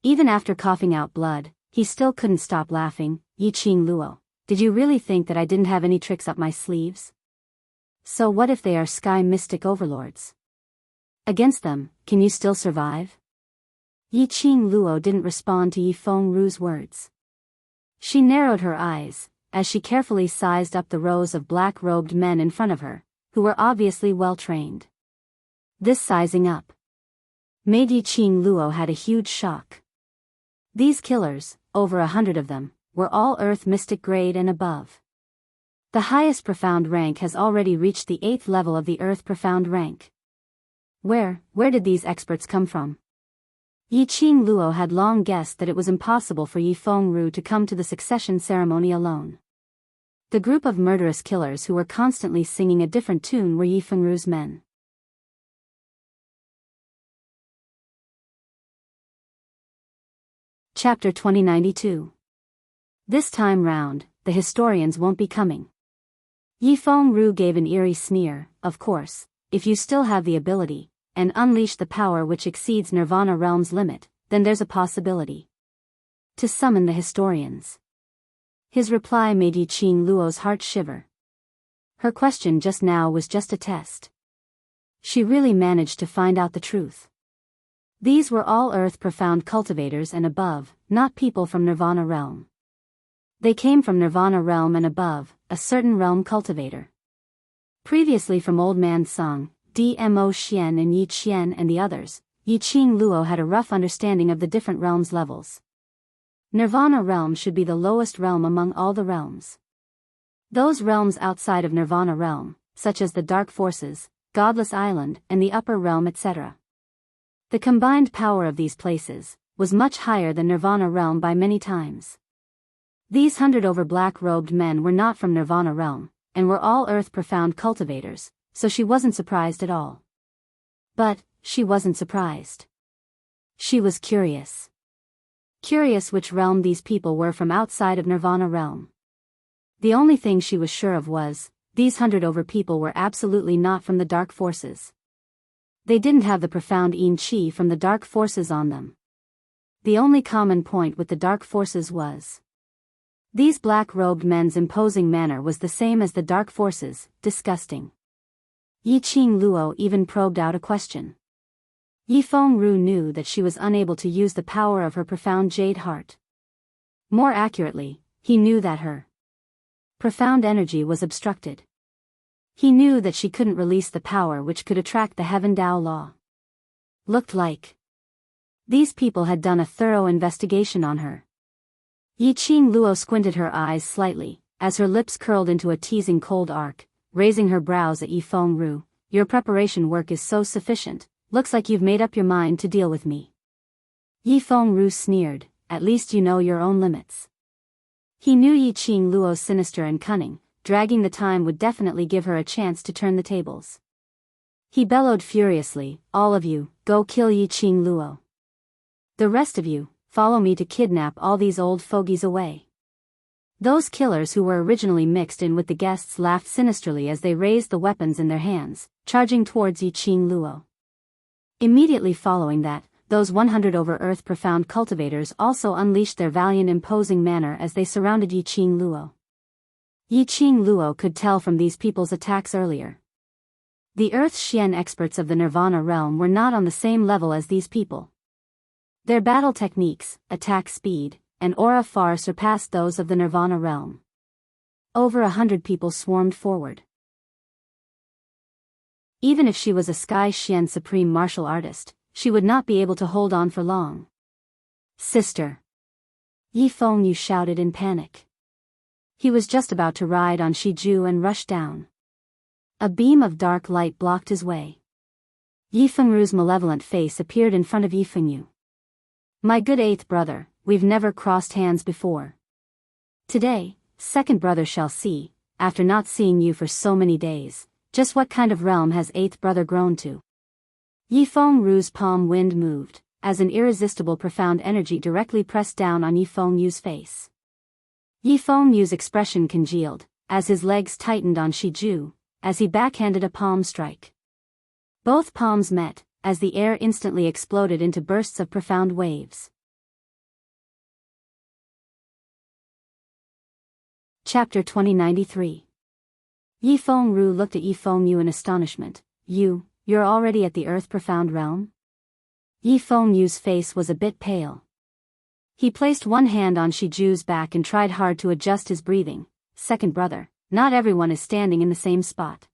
Even after coughing out blood, he still couldn't stop laughing. Yi-Ching Luo, did you really think that I didn't have any tricks up my sleeves? So what if they are sky mystic overlords? Against them, can you still survive? Yi-Ching Luo didn't respond to Yi Fengru's words. She narrowed her eyes, as she carefully sized up the rows of black-robed men in front of her, who were obviously well-trained. This sizing up made Yi-Ching Luo had a huge shock. These killers, over 100 of them, were all Earth Mystic grade and above. The highest profound rank has already reached the 8th level of the Earth profound rank. Where did these experts come from? Yi-Ching Luo had long guessed that it was impossible for Yi Fengru to come to the succession ceremony alone. The group of murderous killers who were constantly singing a different tune were Yi Fengru's men. Chapter 2092. This time round, the historians won't be coming. Yi Fengru gave an eerie sneer. Of course, if you still have the ability, and unleash the power which exceeds Nirvana Realm's limit, then there's a possibility to summon the historians. His reply made Yi-Ching Luo's heart shiver. Her question just now was just a test. She really managed to find out the truth. These were all Earth profound cultivators and above, not people from Nirvana Realm. They came from Nirvana Realm and above, a certain realm cultivator. Previously from Old Man Song, Dmo Xian and Yi Qian and the others, Yi-Ching Luo had a rough understanding of the different realms' levels. Nirvana Realm should be the lowest realm among all the realms. Those realms outside of Nirvana Realm, such as the Dark Forces, Godless Island, and the Upper Realm etc. The combined power of these places was much higher than Nirvana Realm by many times. These 100 over black-robed men were not from Nirvana Realm, and were all Earth profound cultivators, so she wasn't surprised at all. But she wasn't surprised. She was curious. Curious which realm these people were from outside of Nirvana Realm. The only thing she was sure of was, these 100 over people were absolutely not from the Dark Forces. They didn't have the profound Yin Qi from the Dark Forces on them. The only common point with the Dark Forces was these black-robed men's imposing manner was the same as the Dark Forces, disgusting. Yi-Ching Luo even probed out a question. Yifeng-ru knew that she was unable to use the power of her profound jade heart. More accurately, he knew that her profound energy was obstructed. He knew that she couldn't release the power which could attract the Heaven Dao law. Looked like these people had done a thorough investigation on her. Yiqing Luo squinted her eyes slightly, as her lips curled into a teasing cold arc, raising her brows at Yifeng-ru. Your preparation work is so sufficient, looks like you've made up your mind to deal with me. Yifeng-ru sneered, at least you know your own limits. He knew Yiqing Luo's sinister and cunning, dragging the time would definitely give her a chance to turn the tables. He bellowed furiously, all of you, go kill Yiqing Luo. The rest of you, follow me to kidnap all these old fogies away. Those killers who were originally mixed in with the guests laughed sinisterly as they raised the weapons in their hands, charging towards Yiqing Luo. Immediately following that, those 100 over-earth profound cultivators also unleashed their valiant imposing manner as they surrounded Yiqing Luo. Yiqing Luo could tell from these people's attacks earlier. The Earth Xian experts of the Nirvana realm were not on the same level as these people. Their battle techniques, attack speed, and aura far surpassed those of the Nirvana realm. Over 100 people swarmed forward. Even if she was a Sky Xian supreme martial artist, she would not be able to hold on for long. Sister! Yifeng-yu shouted in panic. He was just about to ride on Shiju and rush down. A beam of dark light blocked his way. Yifeng-ru's malevolent face appeared in front of Yifeng-yu. My good eighth brother, we've never crossed hands before. Today, second brother shall see, after not seeing you for so many days, just what kind of realm has eighth brother grown to. Yifeng-ru's palm wind moved, as an irresistible profound energy directly pressed down on Yifeng-yu's face. Yifeng-yu's expression congealed, as his legs tightened on Shiju, as he backhanded a palm strike. Both palms met, as the air instantly exploded into bursts of profound waves. Chapter 2093. Yifeng-ru looked at Yifeng-yu in astonishment. You're already at the Earth Profound Realm? Yifeng-yu's face was a bit pale. He placed one hand on Shiju's back and tried hard to adjust his breathing. Second brother, not everyone is standing in the same spot.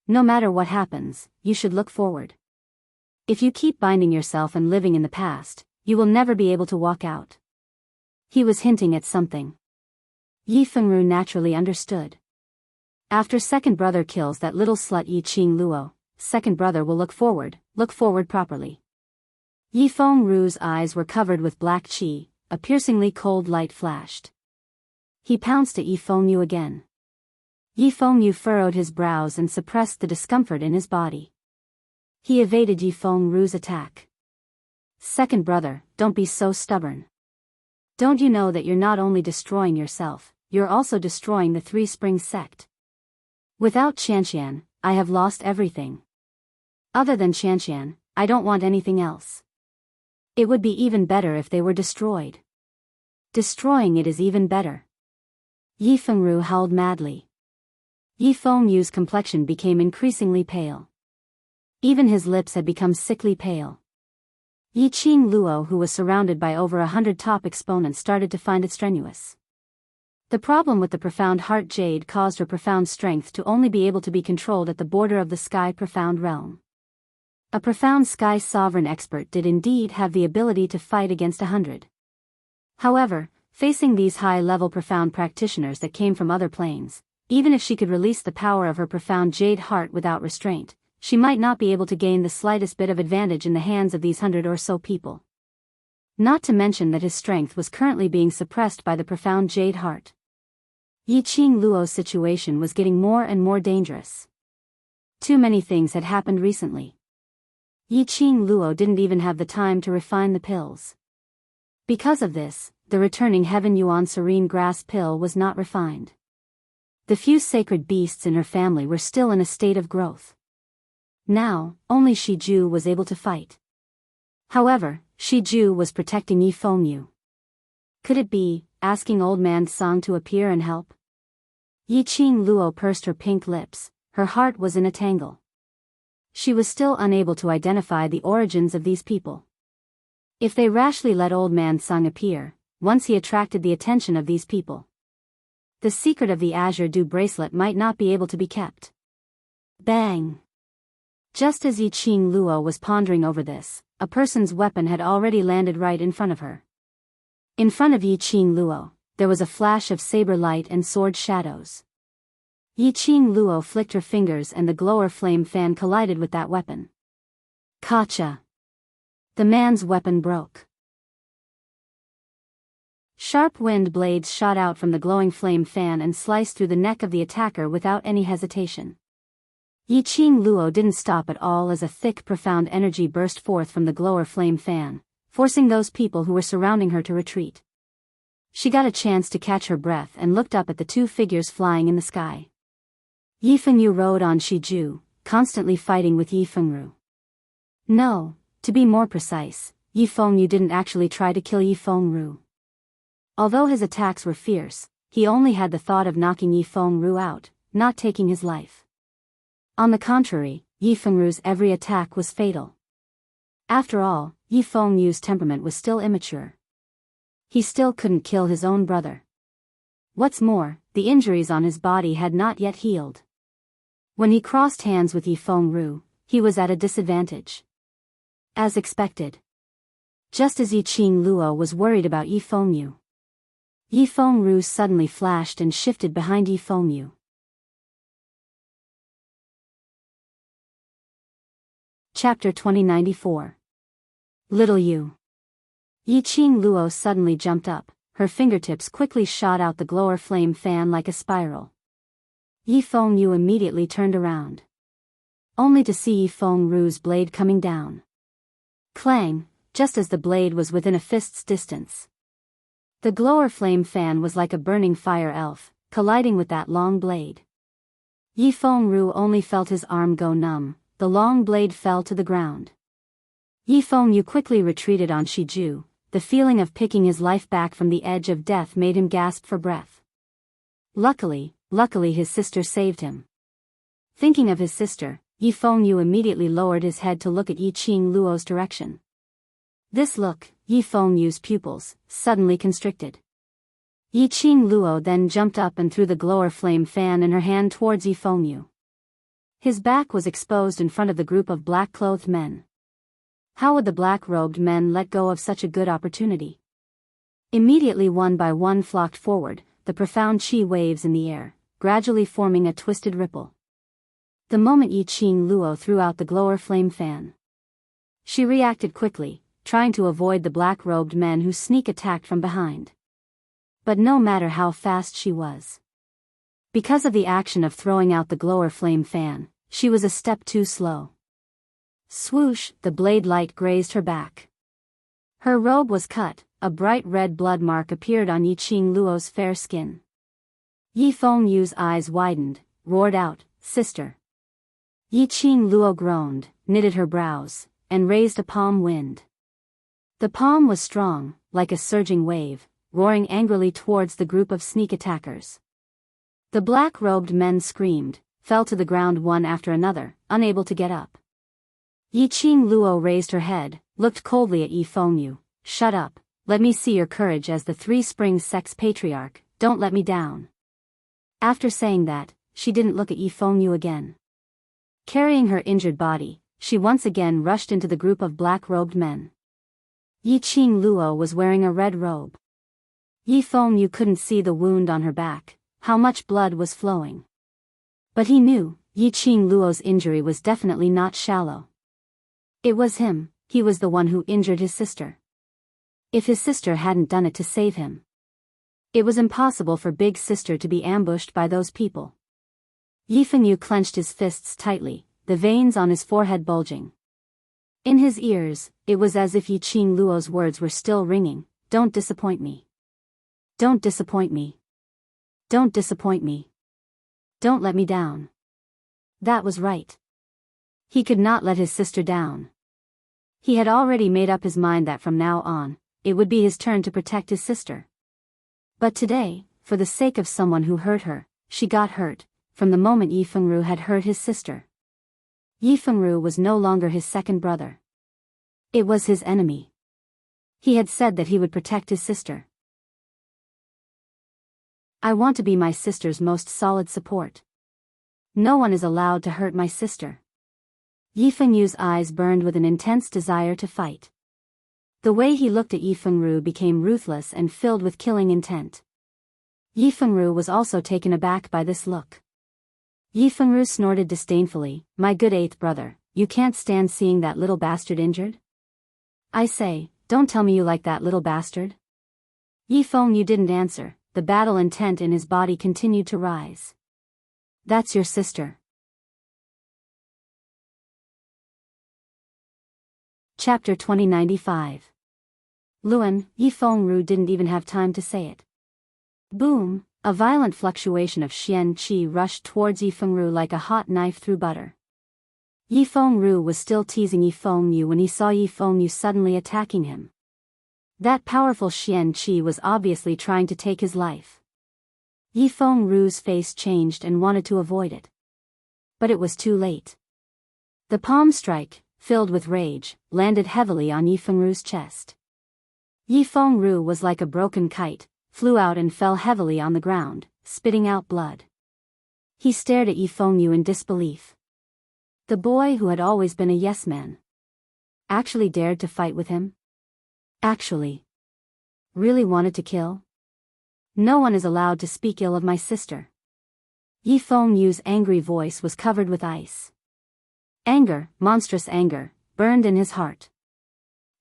No matter what happens, you should look forward. If you keep binding yourself and living in the past, you will never be able to walk out. He was hinting at something. Yifeng-ru naturally understood. After second brother kills that little slut Yiqing Luo, second brother will look forward properly. Yifeng-ru's eyes were covered with black qi, a piercingly cold light flashed. He pounced at Yifeng-yu again. Yifeng-yu furrowed his brows and suppressed the discomfort in his body. He evaded Yifeng-ru's attack. Second brother, don't be so stubborn. Don't you know that you're not only destroying yourself, you're also destroying the Three Springs sect? Without Qianqian, I have lost everything. Other than Qianqian, I don't want anything else. It would be even better if they were destroyed. Destroying it is even better. Yifeng-ru howled madly. Yifeng-yu's complexion became increasingly pale. Even his lips had become sickly pale. Yiqing Luo, who was surrounded by over 100 top exponents, started to find it strenuous. The problem with the profound heart jade caused her profound strength to only be able to be controlled at the border of the sky profound realm. A profound sky sovereign expert did indeed have the ability to fight against 100. However, facing these high-level profound practitioners that came from other planes, even if she could release the power of her profound jade heart without restraint, she might not be able to gain the slightest bit of advantage in the hands of these 100 or so people. Not to mention that his strength was currently being suppressed by the profound jade heart. Yiqing Luo's situation was getting more and more dangerous. Too many things had happened recently. Yiqing Luo didn't even have the time to refine the pills. Because of this, the returning Heaven Yuan Serene Grass pill was not refined. The few sacred beasts in her family were still in a state of growth. Now, only Shiju was able to fight. However, Shiju was protecting Yifeng-yu. Could it be, asking Old Man Song to appear and help? Yiqing Luo pursed her pink lips, her heart was in a tangle. she was still unable to identify the origins of these people. If they rashly let Old Man Sung appear, once he attracted the attention of these people, the secret of the Azure Dew bracelet might not be able to be kept. Bang! Just as Yi Qing Luo was pondering over this, a person's weapon had already landed right in front of her. In front of Yi Qing Luo, there was a flash of saber light and sword shadows. Yi Qing Luo flicked her fingers and the glower flame fan collided with that weapon. Gotcha! The man's weapon broke. Sharp wind blades shot out from the glowing flame fan and sliced through the neck of the attacker without any hesitation. Yi Qing Luo didn't stop at all as a thick, profound energy burst forth from the glower flame fan, forcing those people who were surrounding her to retreat. She got a chance to catch her breath and looked up at the two figures flying in the sky. Yi Fengyu rode on Shiju, constantly fighting with Yi Fengru. No, to be more precise, Yi Fengyu didn't actually try to kill Yi Fengru. Although his attacks were fierce, he only had the thought of knocking Yi Fengru out, not taking his life. On the contrary, Yi Fengru's every attack was fatal. After all, Yi Fengyu's temperament was still immature. He still couldn't kill his own brother. What's more, the injuries on his body had not yet healed. When he crossed hands with Yi Fengru, he was at a disadvantage. As expected. Just as Yi Qing Luo was worried about Yi Fengyu, Yi Fengru suddenly flashed and shifted behind Yi Fengyu. Chapter 2094. Little You. Yi Qing Luo suddenly jumped up, her fingertips quickly shot out the glower flame fan like a spiral. Yi Fengyu immediately turned around, only to see Yi Fengru's blade coming down. Clang, just as the blade was within a fist's distance. The glower flame fan was like a burning fire elf, colliding with that long blade. Yi Fengru only felt his arm go numb. The long blade fell to the ground. Yi Fengyu quickly retreated on Shiju. The feeling of picking his life back from the edge of death made him gasp for breath. Luckily his sister saved him. Thinking of his sister, Yi Fengyu immediately lowered his head to look at Yi Qing Luo's direction. This look, Yi Fengyu's pupils suddenly constricted. Yi Qing Luo then jumped up and threw the glower flame fan in her hand towards Yi Fengyu. His back was exposed in front of the group of black-clothed men. How would the black-robed men let go of such a good opportunity? Immediately one by one flocked forward, the profound chi waves in the air, gradually forming a twisted ripple. The moment Yi Qing Luo threw out the glower flame fan, she reacted quickly, trying to avoid the black-robed men who sneak attacked from behind. But no matter how fast she was, because of the action of throwing out the glower flame fan, she was a step too slow. Swoosh, the blade light grazed her back. Her robe was cut, a bright red blood mark appeared on Yi Qing Luo's fair skin. Yi Fengyu's eyes widened, roared out, "Sister!" Yi Qing Luo groaned, knitted her brows, and raised a palm wind. The palm was strong, like a surging wave, roaring angrily towards the group of sneak attackers. The black-robed men screamed, fell to the ground one after another, unable to get up. Yi Qing Luo raised her head, looked coldly at Yi Fengyu. "Shut up, let me see your courage as the Three Springs sect's patriarch, don't let me down." After saying that, she didn't look at Yi Fengyu again. Carrying her injured body, she once again rushed into the group of black-robed men. Yi Qing Luo was wearing a red robe. Yi Fengyu couldn't see the wound on her back, how much blood was flowing. But he knew, Yi Qing Luo's injury was definitely not shallow. It was him, he was the one who injured his sister. If his sister hadn't done it to save him, it was impossible for Big Sister to be ambushed by those people. Yi Fengyu clenched his fists tightly, the veins on his forehead bulging. In his ears, it was as if Yi Qing Luo's words were still ringing, "Don't disappoint me. Don't disappoint me. Don't disappoint me. Don't let me down." That was right. He could not let his sister down. He had already made up his mind that from now on, it would be his turn to protect his sister. But today, for the sake of someone who hurt her, she got hurt, from the moment Yi Fengru had hurt his sister. Yi Fengru was no longer his second brother. It was his enemy. He had said that he would protect his sister. I want to be my sister's most solid support. No one is allowed to hurt my sister. Yi Fengru's eyes burned with an intense desire to fight. The way he looked at Yi Fengru became ruthless and filled with killing intent. Yi Fengru was also taken aback by this look. Yi Fengru snorted disdainfully, "My good eighth brother, you can't stand seeing that little bastard injured? I say, don't tell me you like that little bastard." Yi Fengru didn't answer, the battle intent in his body continued to rise. "That's your sister." Chapter 2095. Luan, Yi Fengru didn't even have time to say it. Boom! A violent fluctuation of Xian Qi rushed towards Yi Fengru like a hot knife through butter. Yi Fengru was still teasing Yi Fengru when he saw Yi Fengru suddenly attacking him. That powerful Xian Qi was obviously trying to take his life. Yi Fengru's face changed and wanted to avoid it. But it was too late. The palm strike, filled with rage, landed heavily on Yi Fengru's chest. Yi Fengru was like a broken kite, flew out and fell heavily on the ground, spitting out blood. He stared at Yi Fengru in disbelief. The boy who had always been a yes-man actually dared to fight with him? Actually really wanted to kill? No one is allowed to speak ill of my sister. Yi Fengru's angry voice was covered with ice. Anger, monstrous anger, burned in his heart.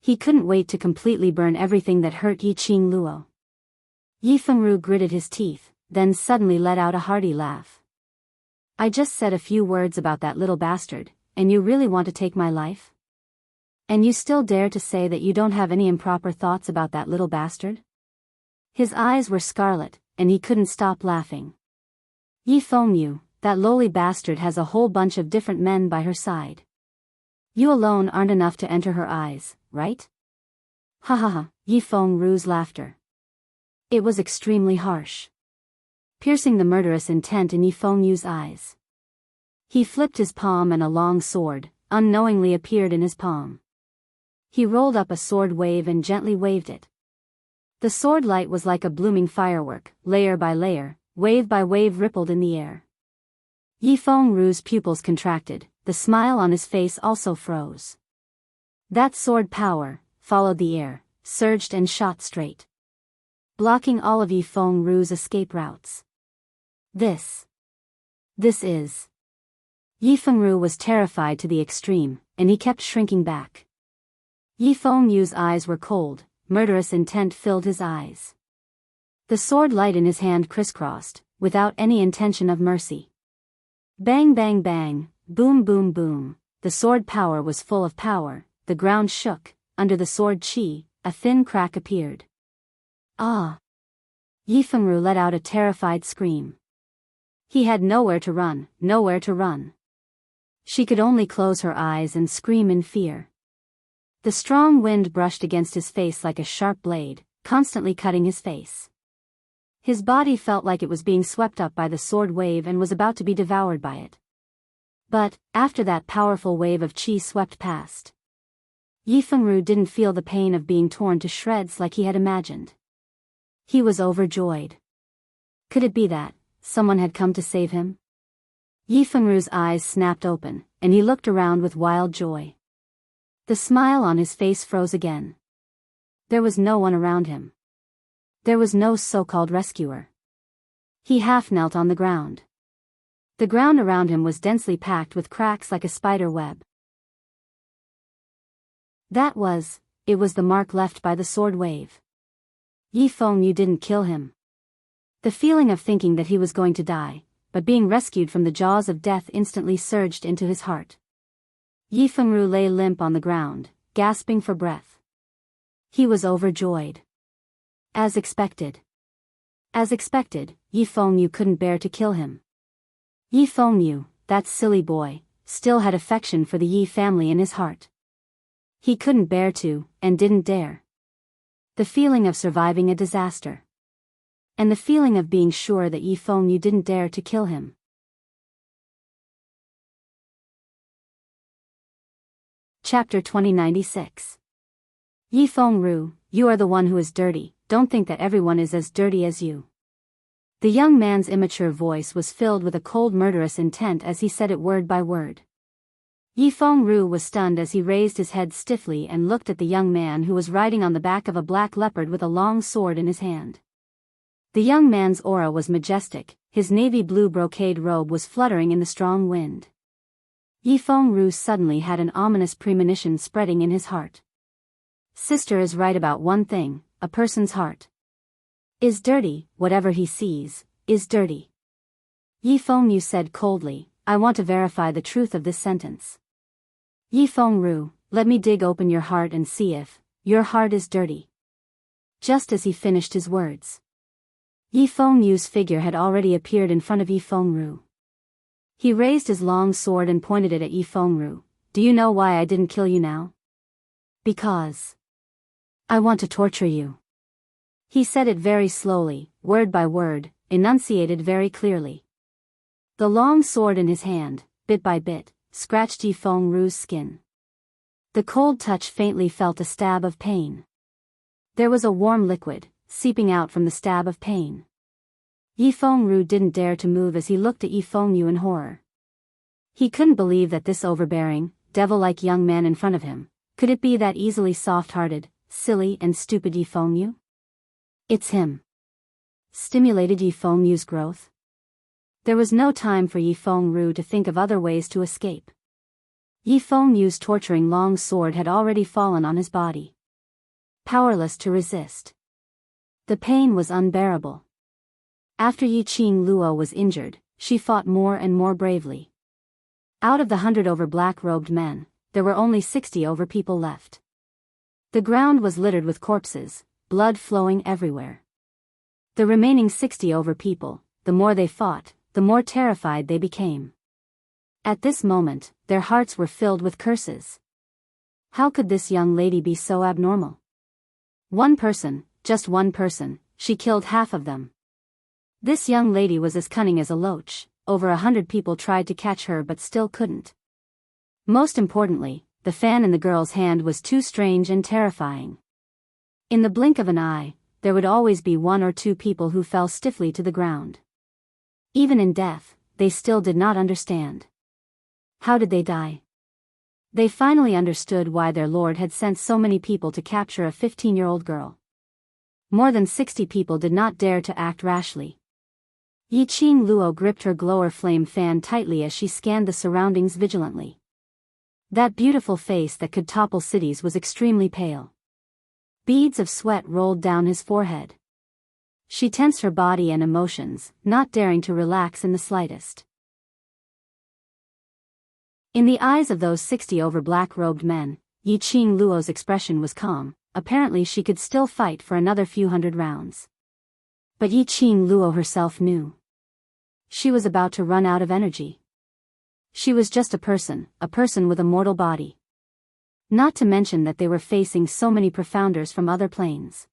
He couldn't wait to completely burn everything that hurt Yi Luo. Yi Fengru gritted his teeth, then suddenly let out a hearty laugh. "I just said a few words about that little bastard, and you really want to take my life? And you still dare to say that you don't have any improper thoughts about that little bastard?" His eyes were scarlet, and he couldn't stop laughing. "Yi Fengru, that lowly bastard has a whole bunch of different men by her side. You alone aren't enough to enter her eyes, right?" Ha ha ha, Yi Fengru's laughter. It was extremely harsh, piercing the murderous intent in Yi Fengru's eyes. He flipped his palm and a long sword, unknowingly appeared in his palm. He rolled up a sword wave and gently waved it. The sword light was like a blooming firework, layer by layer, wave by wave rippled in the air. Yi Fengru's pupils contracted, the smile on his face also froze. That sword power followed the air, surged and shot straight, blocking all of Yi Fengru's escape routes. This is... Yi Fengru was terrified to the extreme, and he kept shrinking back. Yi Fengru's eyes were cold, murderous intent filled his eyes. The sword light in his hand crisscrossed, without any intention of mercy. Bang bang bang, boom boom boom, the sword power was full of power, the ground shook, under the sword chi, a thin crack appeared. Ah! Yi Fengru let out a terrified scream. He had nowhere to run, nowhere to run. She could only close her eyes and scream in fear. The strong wind brushed against his face like a sharp blade, constantly cutting his face. His body felt like it was being swept up by the sword wave and was about to be devoured by it. But, after that powerful wave of chi swept past, Yi Fengru didn't feel the pain of being torn to shreds like he had imagined. He was overjoyed. Could it be that someone had come to save him? Yi Fengru's eyes snapped open, and he looked around with wild joy. The smile on his face froze again. There was no one around him. There was no so-called rescuer. He half knelt on the ground. The ground around him was densely packed with cracks like a spider web. It was the mark left by the sword wave. Yi Fengru didn't kill him. The feeling of thinking that he was going to die, but being rescued from the jaws of death instantly surged into his heart. Yi Fengru lay limp on the ground, gasping for breath. He was overjoyed. As expected, Yi Fengru couldn't bear to kill him. Yi Fengru, that silly boy, still had affection for the Yi family in his heart. He couldn't bear to, and didn't dare. The feeling of surviving a disaster. And the feeling of being sure that Yi Fengru didn't dare to kill him. Chapter 2096. Yi Feng-ru, you are the one who is dirty, don't think that everyone is as dirty as you. The young man's immature voice was filled with a cold murderous intent as he said it word by word. Yi Feng-ru was stunned as he raised his head stiffly and looked at the young man who was riding on the back of a black leopard with a long sword in his hand. The young man's aura was majestic, his navy blue brocade robe was fluttering in the strong wind. Yi Feng-ru suddenly had an ominous premonition spreading in his heart. Sister is right about one thing, a person's heart is dirty, whatever he sees, is dirty. Yi Feng-ru said coldly, I want to verify the truth of this sentence. Yi Feng-ru, let me dig open your heart and see if your heart is dirty. Just as he finished his words, Yi Feng-ru's figure had already appeared in front of Yi Feng-ru. He raised his long sword and pointed it at Yi Feng-ru. Do you know why I didn't kill you now? Because I want to torture you. He said it very slowly, word by word, enunciated very clearly. The long sword in his hand, bit by bit, scratched Yi Feng-ru's skin. The cold touch faintly felt a stab of pain. There was a warm liquid, seeping out from the stab of pain. Yi Feng-ru didn't dare to move as he looked at Yi Feng-ru in horror. He couldn't believe that this overbearing, devil-like young man in front of him, could it be that easily soft-hearted, silly and stupid Yi Feng-ru? It's him. Stimulated Yi Feng-ru's growth. There was no time for Yi Feng-ru to think of other ways to escape. Yi Feng-ru's torturing long sword had already fallen on his body. Powerless to resist. The pain was unbearable. After Yi Qing-luo was injured, she fought more and more bravely. Out of the 100 over black-robed men, there were only 60 over people left. The ground was littered with corpses, blood flowing everywhere. The remaining 60 over people, the more they fought, the more terrified they became. At this moment, their hearts were filled with curses. How could this young lady be so abnormal? One person, just one person, she killed half of them. This young lady was as cunning as a loach, over 100 people tried to catch her but still couldn't. Most importantly, the fan in the girl's hand was too strange and terrifying. In the blink of an eye, there would always be 1 or 2 people who fell stiffly to the ground. Even in death, they still did not understand. How did they die? They finally understood why their lord had sent so many people to capture a 15-year-old girl. More than 60 people did not dare to act rashly. Yi Qing-luo gripped her glower flame fan tightly as she scanned the surroundings vigilantly. That beautiful face that could topple cities was extremely pale. Beads of sweat rolled down his forehead. She tensed her body and emotions, not daring to relax in the slightest. In the eyes of those 60 over black-robed men, Yi Qing-luo's expression was calm. Apparently she could still fight for another few hundred rounds. But Yi Qing-luo herself knew. She was about to run out of energy. She was just a person with a mortal body. Not to mention that they were facing so many profounders from other planes.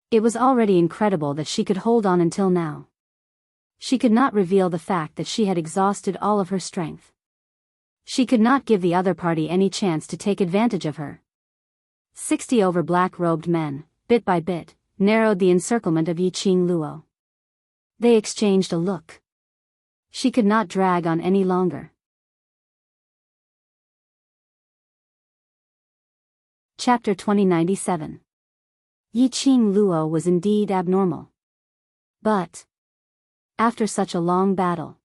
It was already incredible that she could hold on until now. She could not reveal the fact that she had exhausted all of her strength. She could not give the other party any chance to take advantage of her. 60 over black-robed men, bit by bit, narrowed the encirclement of Yi Qing-luo. They exchanged a look. She could not drag on any longer. Chapter 2097. Yi Qing-luo was indeed abnormal. But after such a long battle,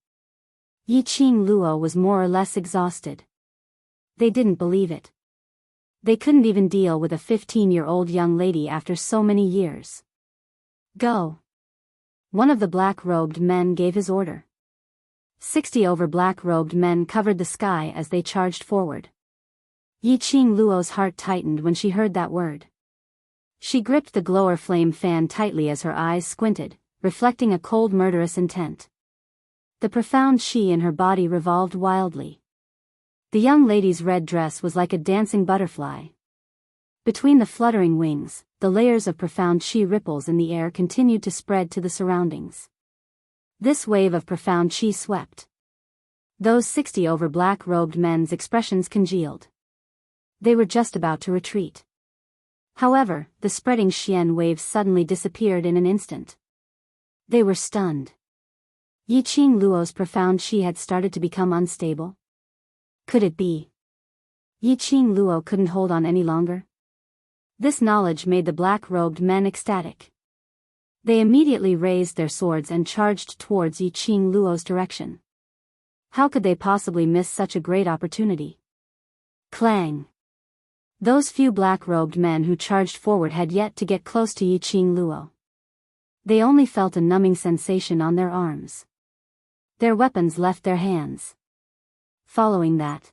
Yi Qing-luo was more or less exhausted. They didn't believe it. They couldn't even deal with a 15-year-old young lady after so many years. Go. One of the black-robed men gave his order. 60 over black-robed men covered the sky as they charged forward. Yi Qing-luo's heart tightened when she heard that word. She gripped the glower flame fan tightly as her eyes squinted, reflecting a cold murderous intent. The profound chi in her body revolved wildly. The young lady's red dress was like a dancing butterfly. Between the fluttering wings, the layers of profound chi ripples in the air continued to spread to the surroundings. This wave of profound chi swept those 60 over black-robed men's expressions congealed. They were just about to retreat. However, the spreading Xian waves suddenly disappeared in an instant. They were stunned. Yiqing Luo's profound qi had started to become unstable. Could it be? Yiqing Luo couldn't hold on any longer. This knowledge made the black-robed men ecstatic. They immediately raised their swords and charged towards Yiqing Luo's direction. How could they possibly miss such a great opportunity? Clang! Those few black-robed men who charged forward had yet to get close to Yiqing Luo. They only felt a numbing sensation on their arms. Their weapons left their hands. Following that,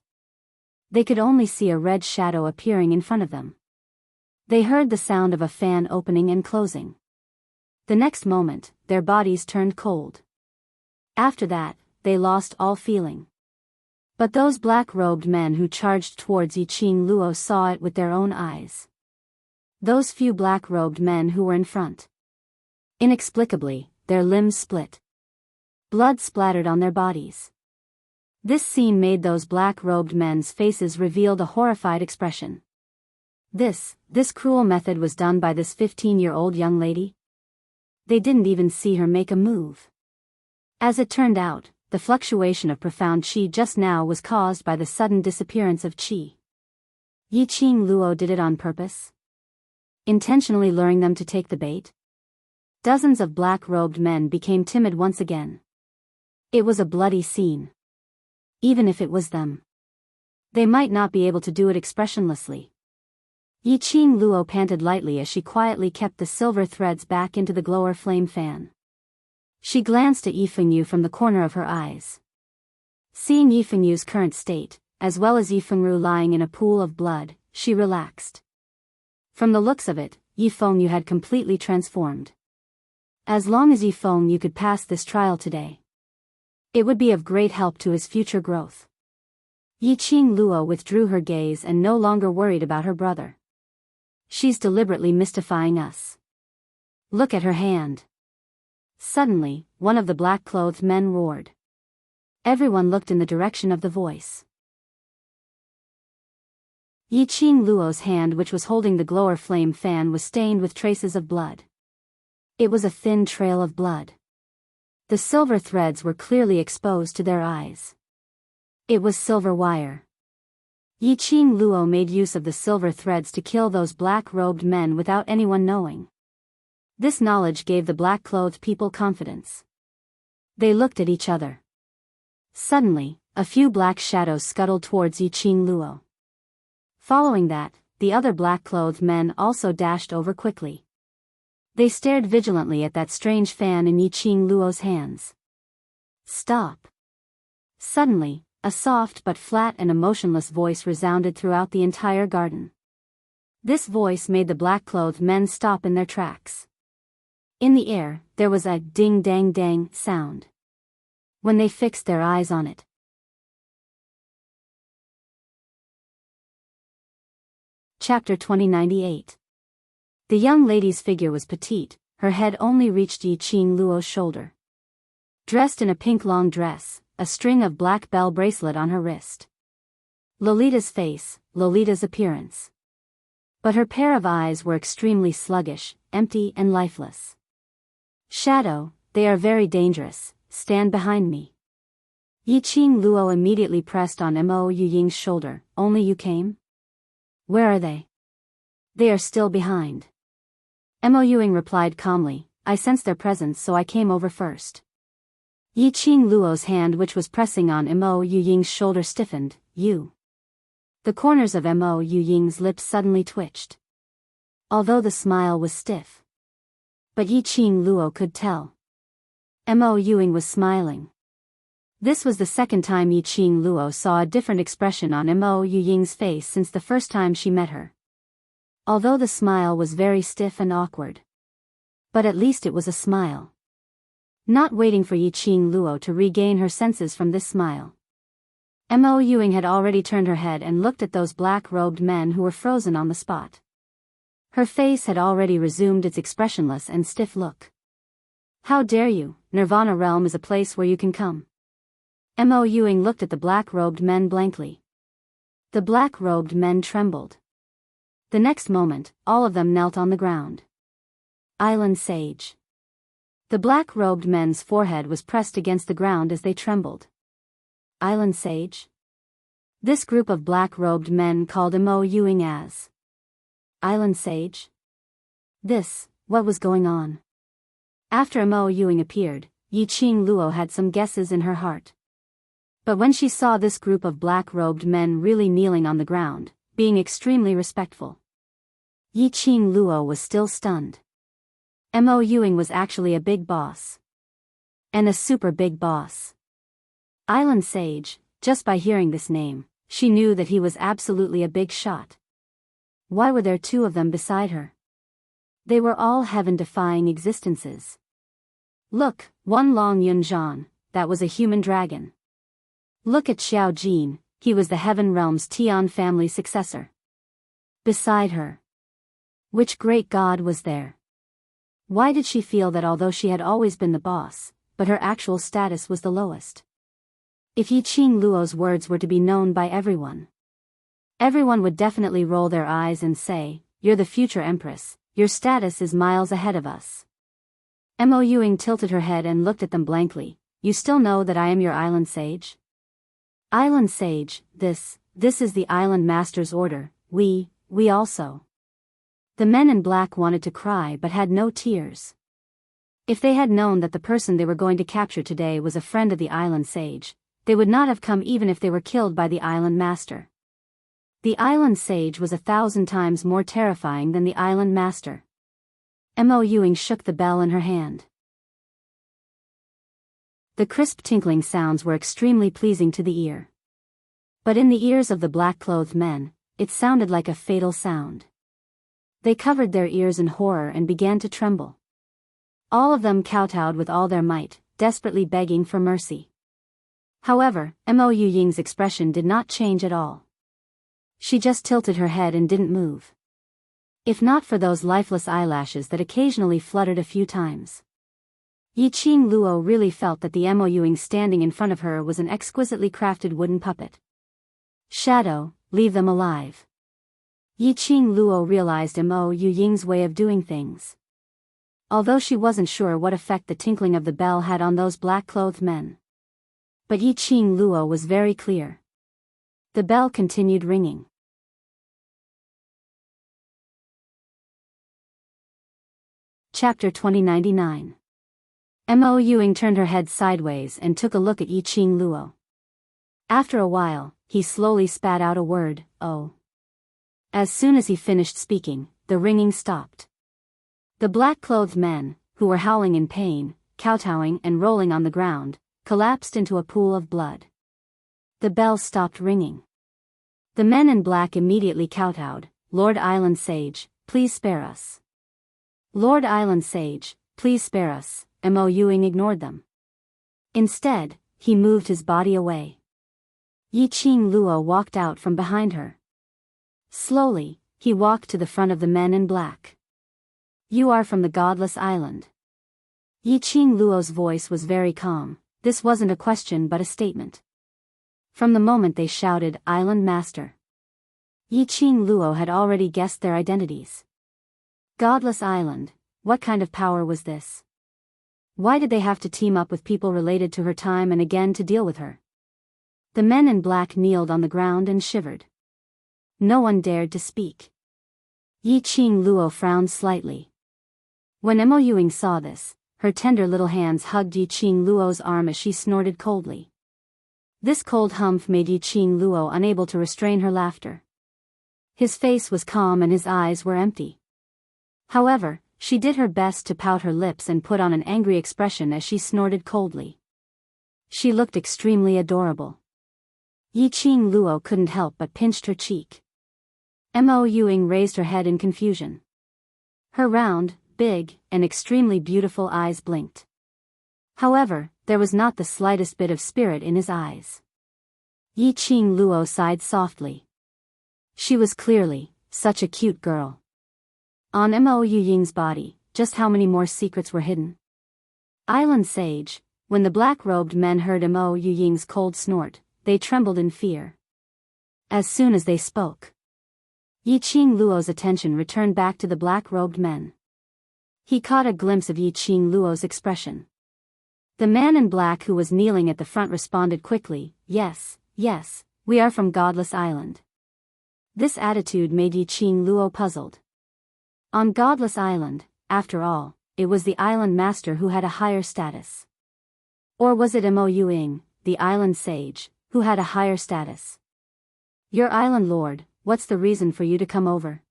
they could only see a red shadow appearing in front of them. They heard the sound of a fan opening and closing. The next moment, their bodies turned cold. After that, they lost all feeling. But those black-robed men who charged towards Yiqing Luo saw it with their own eyes. Those few black-robed men who were in front. Inexplicably, their limbs split. Blood splattered on their bodies. This scene made those black-robed men's faces reveal a horrified expression. This cruel method was done by this 15-year-old young lady? They didn't even see her make a move. As it turned out, the fluctuation of profound qi just now was caused by the sudden disappearance of qi. Yiqing Luo did it on purpose? Intentionally luring them to take the bait? Dozens of black-robed men became timid once again. It was a bloody scene. Even if it was them, they might not be able to do it expressionlessly. Yiqing Luo panted lightly as she quietly kept the silver threads back into the glower flame fan. She glanced at Yifengyu from the corner of her eyes. Seeing Yifengyu's current state, as well as Yifengru lying in a pool of blood, she relaxed. From the looks of it, Yifengyu had completely transformed. As long as Yifengyu could pass this trial today, it would be of great help to his future growth. Yiqing Luo withdrew her gaze and no longer worried about her brother. She's deliberately mystifying us. Look at her hand. Suddenly, one of the black-clothed men roared. Everyone looked in the direction of the voice. Yiqing Luo's hand, which was holding the glower flame fan, was stained with traces of blood. It was a thin trail of blood. The silver threads were clearly exposed to their eyes. It was silver wire. Yiqing Luo made use of the silver threads to kill those black-robed men without anyone knowing. This knowledge gave the black-clothed people confidence. They looked at each other. Suddenly, a few black shadows scuttled towards Yiqing Luo. Following that, the other black-clothed men also dashed over quickly. They stared vigilantly at that strange fan in Yiqing Luo's hands. Stop! Suddenly, a soft but flat and emotionless voice resounded throughout the entire garden. This voice made the black-clothed men stop in their tracks. In the air, there was a ding-dang-dang sound. When they fixed their eyes on it, Chapter 2098. The young lady's figure was petite, her head only reached Yiqing Luo's shoulder. Dressed in a pink long dress, a string of black bell bracelet on her wrist. Lolita's face, Lolita's appearance. But her pair of eyes were extremely sluggish, empty and lifeless. Shadow, they are very dangerous, stand behind me. Yiqing Luo immediately pressed on Mo Yuying's shoulder. Only you came? Where are they? They are still behind. Mo Yuying replied calmly, I sensed their presence so I came over first. Yiqing Luo's hand, which was pressing on Mo Yuying's shoulder, stiffened. You. The corners of Mo Yuying's lips suddenly twitched. Although the smile was stiff. But Yiqing Luo could tell. Mo Yuying was smiling. This was the second time Yiqing Luo saw a different expression on Mo Yuying's face since the first time she met her. Although the smile was very stiff and awkward. But at least it was a smile. Not waiting for Yiqing Luo to regain her senses from this smile, Mo Yuying had already turned her head and looked at those black-robed men who were frozen on the spot. Her face had already resumed its expressionless and stiff look. How dare you? Nirvana realm is a place where you can come. Mo Yuying looked at the black-robed men blankly. The black-robed men trembled. The next moment, all of them knelt on the ground. Island Sage. The black-robed men's forehead was pressed against the ground as they trembled. Island Sage? This group of black-robed men called Mo Yuing as Island Sage? What was going on? After Mo Yuing appeared, Yiqing Luo had some guesses in her heart. But when she saw this group of black-robed men really kneeling on the ground, being extremely respectful, Yiqing Luo was still stunned. Mo Yuing was actually a big boss. And a super big boss. Island Sage, just by hearing this name, she knew that he was absolutely a big shot. Why were there two of them beside her? They were all heaven-defying existences. Look, one Long Yunzhan, that was a human dragon. Look at Xiao Jin, he was the Heaven Realm's Tian family successor. Beside her. Which great god was there? Why did she feel that although she had always been the boss, but her actual status was the lowest? If Yiqing Luo's words were to be known by everyone, everyone would definitely roll their eyes and say, "You're the future empress, your status is miles ahead of us." Mo Yuing tilted her head and looked at them blankly. "You still know that I am your island sage?" "Island sage, this is the island master's order, we also." The men in black wanted to cry but had no tears. If they had known that the person they were going to capture today was a friend of the island sage, they would not have come even if they were killed by the island master. The island sage was 1,000 times more terrifying than the island master. Mo Yuing shook the bell in her hand. The crisp tinkling sounds were extremely pleasing to the ear. But in the ears of the black-clothed men, it sounded like a fatal sound. They covered their ears in horror and began to tremble. All of them kowtowed with all their might, desperately begging for mercy. However, Mo Yuying's expression did not change at all. She just tilted her head and didn't move. If not for those lifeless eyelashes that occasionally fluttered a few times. Yiqing Luo really felt that the Mo Yuying standing in front of her was an exquisitely crafted wooden puppet. Shadow, leave them alive. Yiqing Luo realized Mo Yuying's way of doing things. Although she wasn't sure what effect the tinkling of the bell had on those black-clothed men. But Yiqing Luo was very clear. The bell continued ringing. Chapter 2099. Mo Yuing turned her head sideways and took a look at Yiqing Luo. After a while, he slowly spat out a word, "Oh." As soon as he finished speaking, the ringing stopped. The black-clothed men, who were howling in pain, kowtowing and rolling on the ground, collapsed into a pool of blood. The bell stopped ringing. The men in black immediately kowtowed, "Lord Island Sage, please spare us. Lord Island Sage, please spare us." Mo Yuing ignored them. Instead, he moved his body away. Yiqing Luo walked out from behind her. Slowly, he walked to the front of the men in black. "You are from the Godless Island." Yiqing Luo's voice was very calm. This wasn't a question but a statement. From the moment they shouted, "Island Master," Yiqing Luo had already guessed their identities. Godless Island, what kind of power was this? Why did they have to team up with people related to her time and again to deal with her? The men in black kneeled on the ground and shivered. No one dared to speak. Yiqing Luo frowned slightly. When Mo Yuing saw this, her tender little hands hugged Yiqing Luo's arm as she snorted coldly. This cold humph made Yiqing Luo unable to restrain her laughter. His face was calm and his eyes were empty. However, she did her best to pout her lips and put on an angry expression as she snorted coldly. She looked extremely adorable. Yiqing Luo couldn't help but pinched her cheek. Mo Yuing raised her head in confusion. Her round, big, and extremely beautiful eyes blinked. However, there was not the slightest bit of spirit in his eyes. Yiqing Luo sighed softly. She was clearly such a cute girl. On Mo Yuying's body, just how many more secrets were hidden? Island Sage, when the black-robed men heard Mo Yuying's cold snort, they trembled in fear. As soon as they spoke, Yi Qing Luo's attention returned back to the black-robed men. He caught a glimpse of Yi Qing Luo's expression. The man in black who was kneeling at the front responded quickly, "Yes, yes, we are from Godless Island." This attitude made Yi Qing Luo puzzled. On Godless Island, after all, it was the island master who had a higher status. Or was it Mo Yuing, the island sage, who had a higher status? "Your island lord, what's the reason for you to come over?"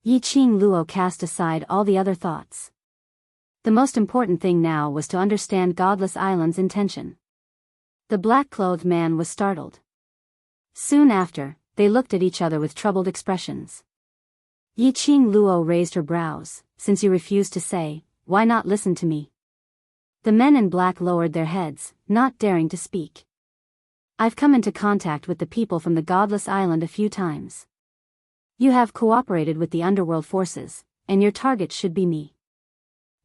Yi Qing Luo cast aside all the other thoughts. The most important thing now was to understand Godless Island's intention. The black-clothed man was startled. Soon after, they looked at each other with troubled expressions. Yi Qing Luo raised her brows. "Since you refuse to say, why not listen to me?" The men in black lowered their heads, not daring to speak. "I've come into contact with the people from the Godless Island a few times. You have cooperated with the underworld forces, and your target should be me.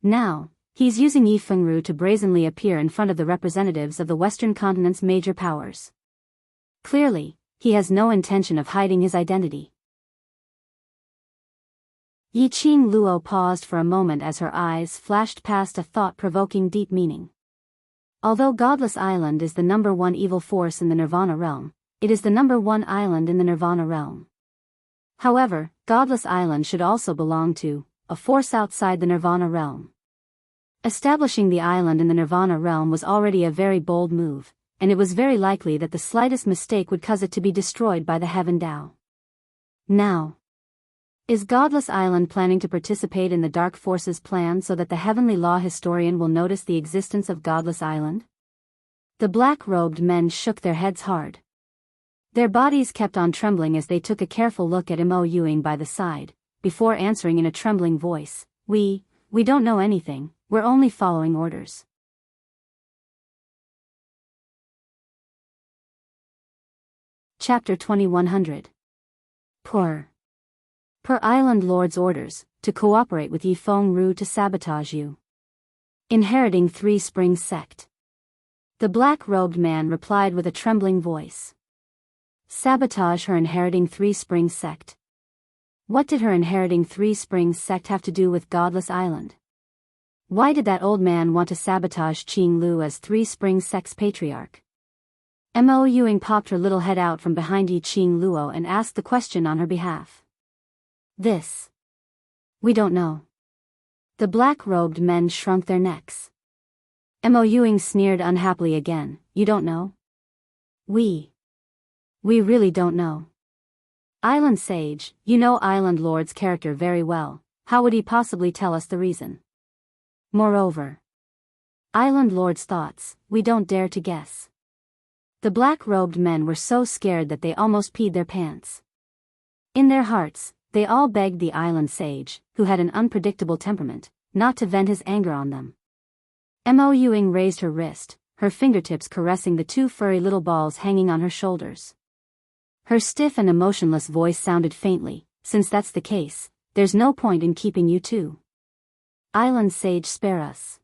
Now, he's using Yi Fengru to brazenly appear in front of the representatives of the Western continent's major powers. Clearly, he has no intention of hiding his identity." Yi Qing Luo paused for a moment as her eyes flashed past a thought-provoking deep meaning. Although Godless Island is the #1 evil force in the Nirvana realm, it is the #1 island in the Nirvana realm. However, Godless Island should also belong to a force outside the Nirvana realm. Establishing the island in the Nirvana realm was already a very bold move, and it was very likely that the slightest mistake would cause it to be destroyed by the Heaven Tao. Now, is Godless Island planning to participate in the Dark Force's plan so that the Heavenly Law historian will notice the existence of Godless Island? The black-robed men shook their heads hard. Their bodies kept on trembling as they took a careful look at Mo Yuing by the side, before answering in a trembling voice, We don't know anything, we're only following orders." Chapter 2100. Per Island Lord's orders, to cooperate with Yi Fengru to sabotage you. Inheriting Three Springs sect. The black-robed man replied with a trembling voice. Sabotage her inheriting Three Springs sect. What did her inheriting Three Springs sect have to do with Godless Island? Why did that old man want to sabotage Qing Lu as Three Springs sect's patriarch? Mo Yuing popped her little head out from behind Yi Qing Luo and asked the question on her behalf. We don't know. The black-robed men shrunk their necks. Mo Yuing sneered unhappily again. "You don't know? We really don't know. Island Sage, you know Island Lord's character very well, how would he possibly tell us the reason? Moreover, Island Lord's thoughts, we don't dare to guess." The black-robed men were so scared that they almost peed their pants. In their hearts, they all begged the Island Sage, who had an unpredictable temperament, not to vent his anger on them. Mo Yuing raised her wrist, her fingertips caressing the two furry little balls hanging on her shoulders. Her stiff and emotionless voice sounded faintly, "Since that's the case, there's no point in keeping you two. Island Sage, spare us.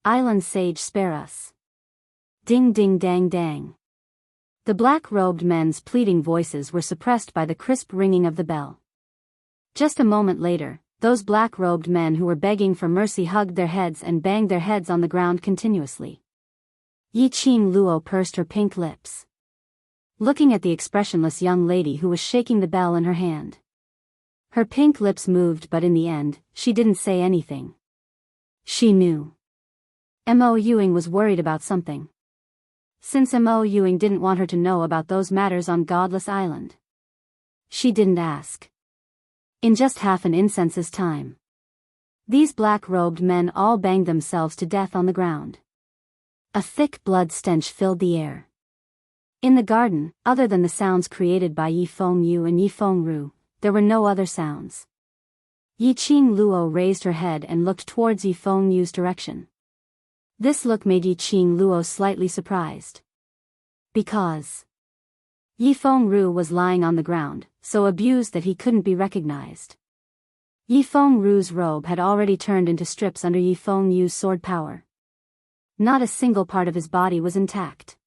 Island Sage, spare us." Ding ding dang dang. The black-robed men's pleading voices were suppressed by the crisp ringing of the bell. Just a moment later, those black-robed men who were begging for mercy hugged their heads and banged their heads on the ground continuously. Yi Qing Luo pursed her pink lips, looking at the expressionless young lady who was shaking the bell in her hand. Her pink lips moved, but in the end, she didn't say anything. She knew. Mo Yuing was worried about something. Since Mo Yuing didn't want her to know about those matters on Godless Island, she didn't ask. In just half an incense's time, these black-robed men all banged themselves to death on the ground. A thick blood stench filled the air. In the garden, other than the sounds created by Yi Fengyu and Yi Fengru, there were no other sounds. Yi Qing Luo raised her head and looked towards Yi Fengyu's direction. This look made Yi Qing Luo slightly surprised. Because Yi Fengru was lying on the ground, so abused that he couldn't be recognized. Yi Fengru's robe had already turned into strips under Yi Fengyu's sword power. Not a single part of his body was intact.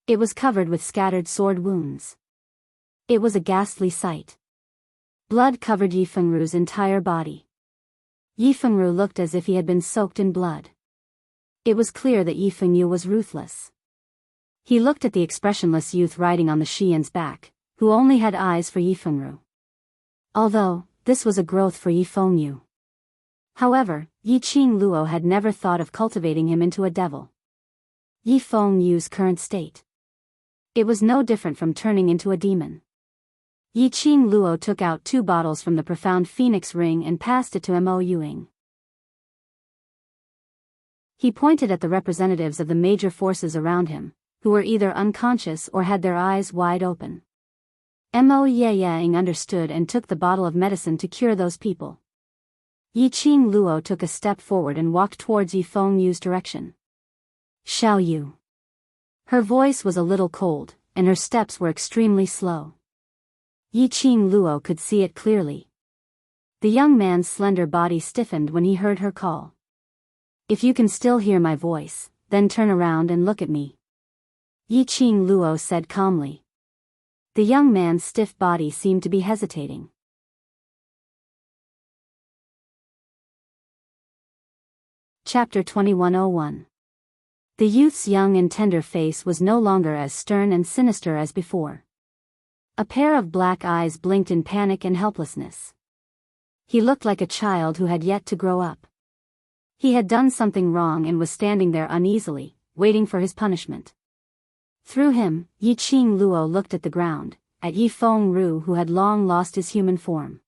It was covered with scattered sword wounds. It was a ghastly sight. Blood covered Yi Fengru's entire body. Yi Fengru looked as if he had been soaked in blood. It was clear that Yi Fengyu was ruthless. He looked at the expressionless youth riding on the Xian's back, who only had eyes for Yi Fengru. Although, this was a growth for Yi Fengyu. However, Yi Qingluo had never thought of cultivating him into a devil. Yi Fengyu's current state. It was no different from turning into a demon. Yi Qingluo took out 2 bottles from the profound phoenix ring and passed it to Mo Yuing. He pointed at the representatives of the major forces around him, who were either unconscious or had their eyes wide open. Mo Yang understood and took the bottle of medicine to cure those people. Yi Qingluo took a step forward and walked towards Yi Fengyu's direction. Xiao Yu. Her voice was a little cold, and her steps were extremely slow. Yi Qingluo could see it clearly. The young man's slender body stiffened when he heard her call. If you can still hear my voice, then turn around and look at me. Yi Qingluo said calmly. The young man's stiff body seemed to be hesitating. Chapter 2101. The youth's young and tender face was no longer as stern and sinister as before. A pair of black eyes blinked in panic and helplessness. He looked like a child who had yet to grow up. He had done something wrong and was standing there uneasily, waiting for his punishment. Through him, Yi Qingluo looked at the ground, at Yi Fengru who had long lost his human form.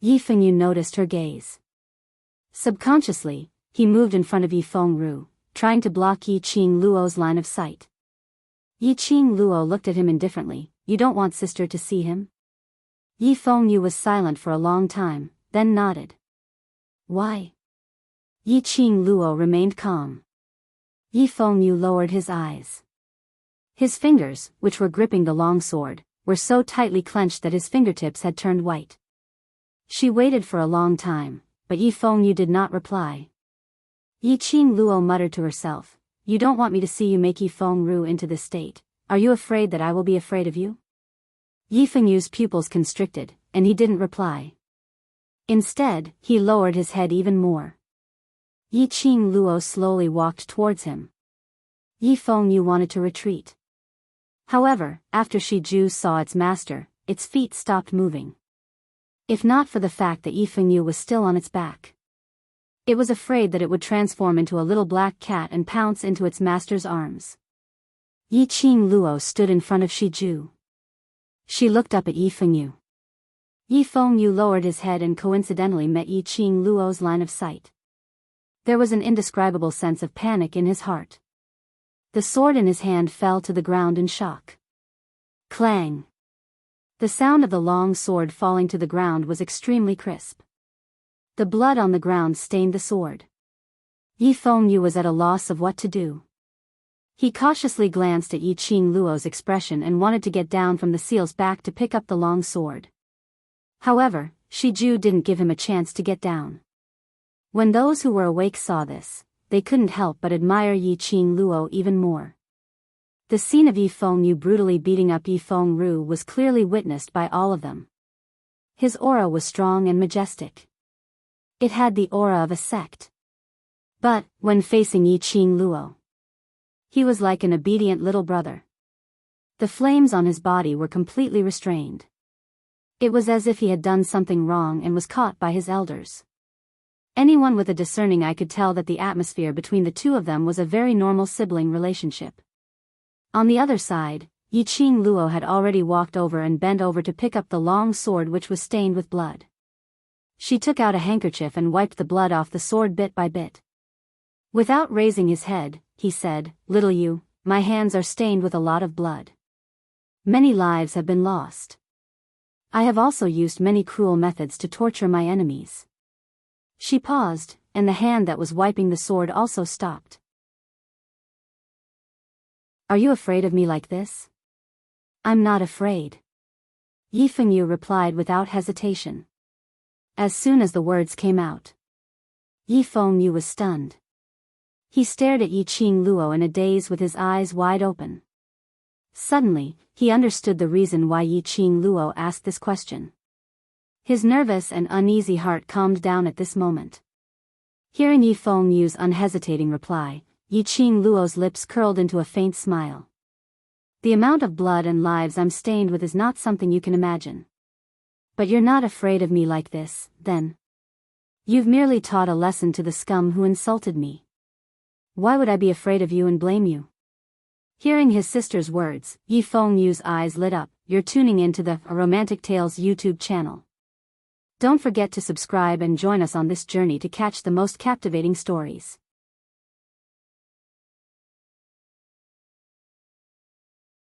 Yi Fengyu noticed her gaze. Subconsciously, he moved in front of Yi Fengru, trying to block Yi Qingluo's line of sight. Yi Qingluo looked at him indifferently. You don't want sister to see him? Yi Fengyu was silent for a long time, then nodded. Why? Yi Qingluo remained calm. Yi Fengyu lowered his eyes. His fingers, which were gripping the long sword, were so tightly clenched that his fingertips had turned white. She waited for a long time, but Yi Fengyu did not reply. Yi Qingluo muttered to herself, You don't want me to see you make Yi Fengru into this state. Are you afraid that I will be afraid of you? Yi Fengyu's pupils constricted, and he didn't reply. Instead, he lowered his head even more. Yi Qingluo slowly walked towards him. Yi Fengyu wanted to retreat. However, after Shiju saw its master, its feet stopped moving. If not for the fact that Yi Fengyu was still on its back. It was afraid that it would transform into a little black cat and pounce into its master's arms. Yi Qingluo stood in front of Shiju. She looked up at Yi Fengyu. Yi Fengyu lowered his head and coincidentally met Yi Qingluo's line of sight. There was an indescribable sense of panic in his heart. The sword in his hand fell to the ground in shock. Clang! The sound of the long sword falling to the ground was extremely crisp. The blood on the ground stained the sword. Yi Fengyu was at a loss of what to do. He cautiously glanced at Yi Qingluo's expression and wanted to get down from the seal's back to pick up the long sword. However, Shiju didn't give him a chance to get down. When those who were awake saw this, they couldn't help but admire Yi Qingluo even more. The scene of Yi Fengyu brutally beating up Yi Fengru was clearly witnessed by all of them. His aura was strong and majestic. It had the aura of a sect. But, when facing Yi Qingluo, he was like an obedient little brother. The flames on his body were completely restrained. It was as if he had done something wrong and was caught by his elders. Anyone with a discerning eye could tell that the atmosphere between the two of them was a very normal sibling relationship. On the other side, Yi Qingluo had already walked over and bent over to pick up the long sword which was stained with blood. She took out a handkerchief and wiped the blood off the sword bit by bit. Without raising his head, he said, "Little you, my hands are stained with a lot of blood. Many lives have been lost. I have also used many cruel methods to torture my enemies." She paused, and the hand that was wiping the sword also stopped. "Are you afraid of me like this?" "I'm not afraid." Yi Fengyu replied without hesitation. As soon as the words came out, Yi Fengyu was stunned. He stared at Yi Qingluo in a daze with his eyes wide open. Suddenly, he understood the reason why Yi Qing Luo asked this question. His nervous and uneasy heart calmed down at this moment. Hearing Yi Fengyu's unhesitating reply, Yi Qing Luo's lips curled into a faint smile. The amount of blood and lives I'm stained with is not something you can imagine. But you're not afraid of me like this, then? You've merely taught a lesson to the scum who insulted me. Why would I be afraid of you and blame you? Hearing his sister's words, Yi Fengyu's eyes lit up. You're tuning into the Romantic Tales YouTube channel. Don't forget to subscribe and join us on this journey to catch the most captivating stories.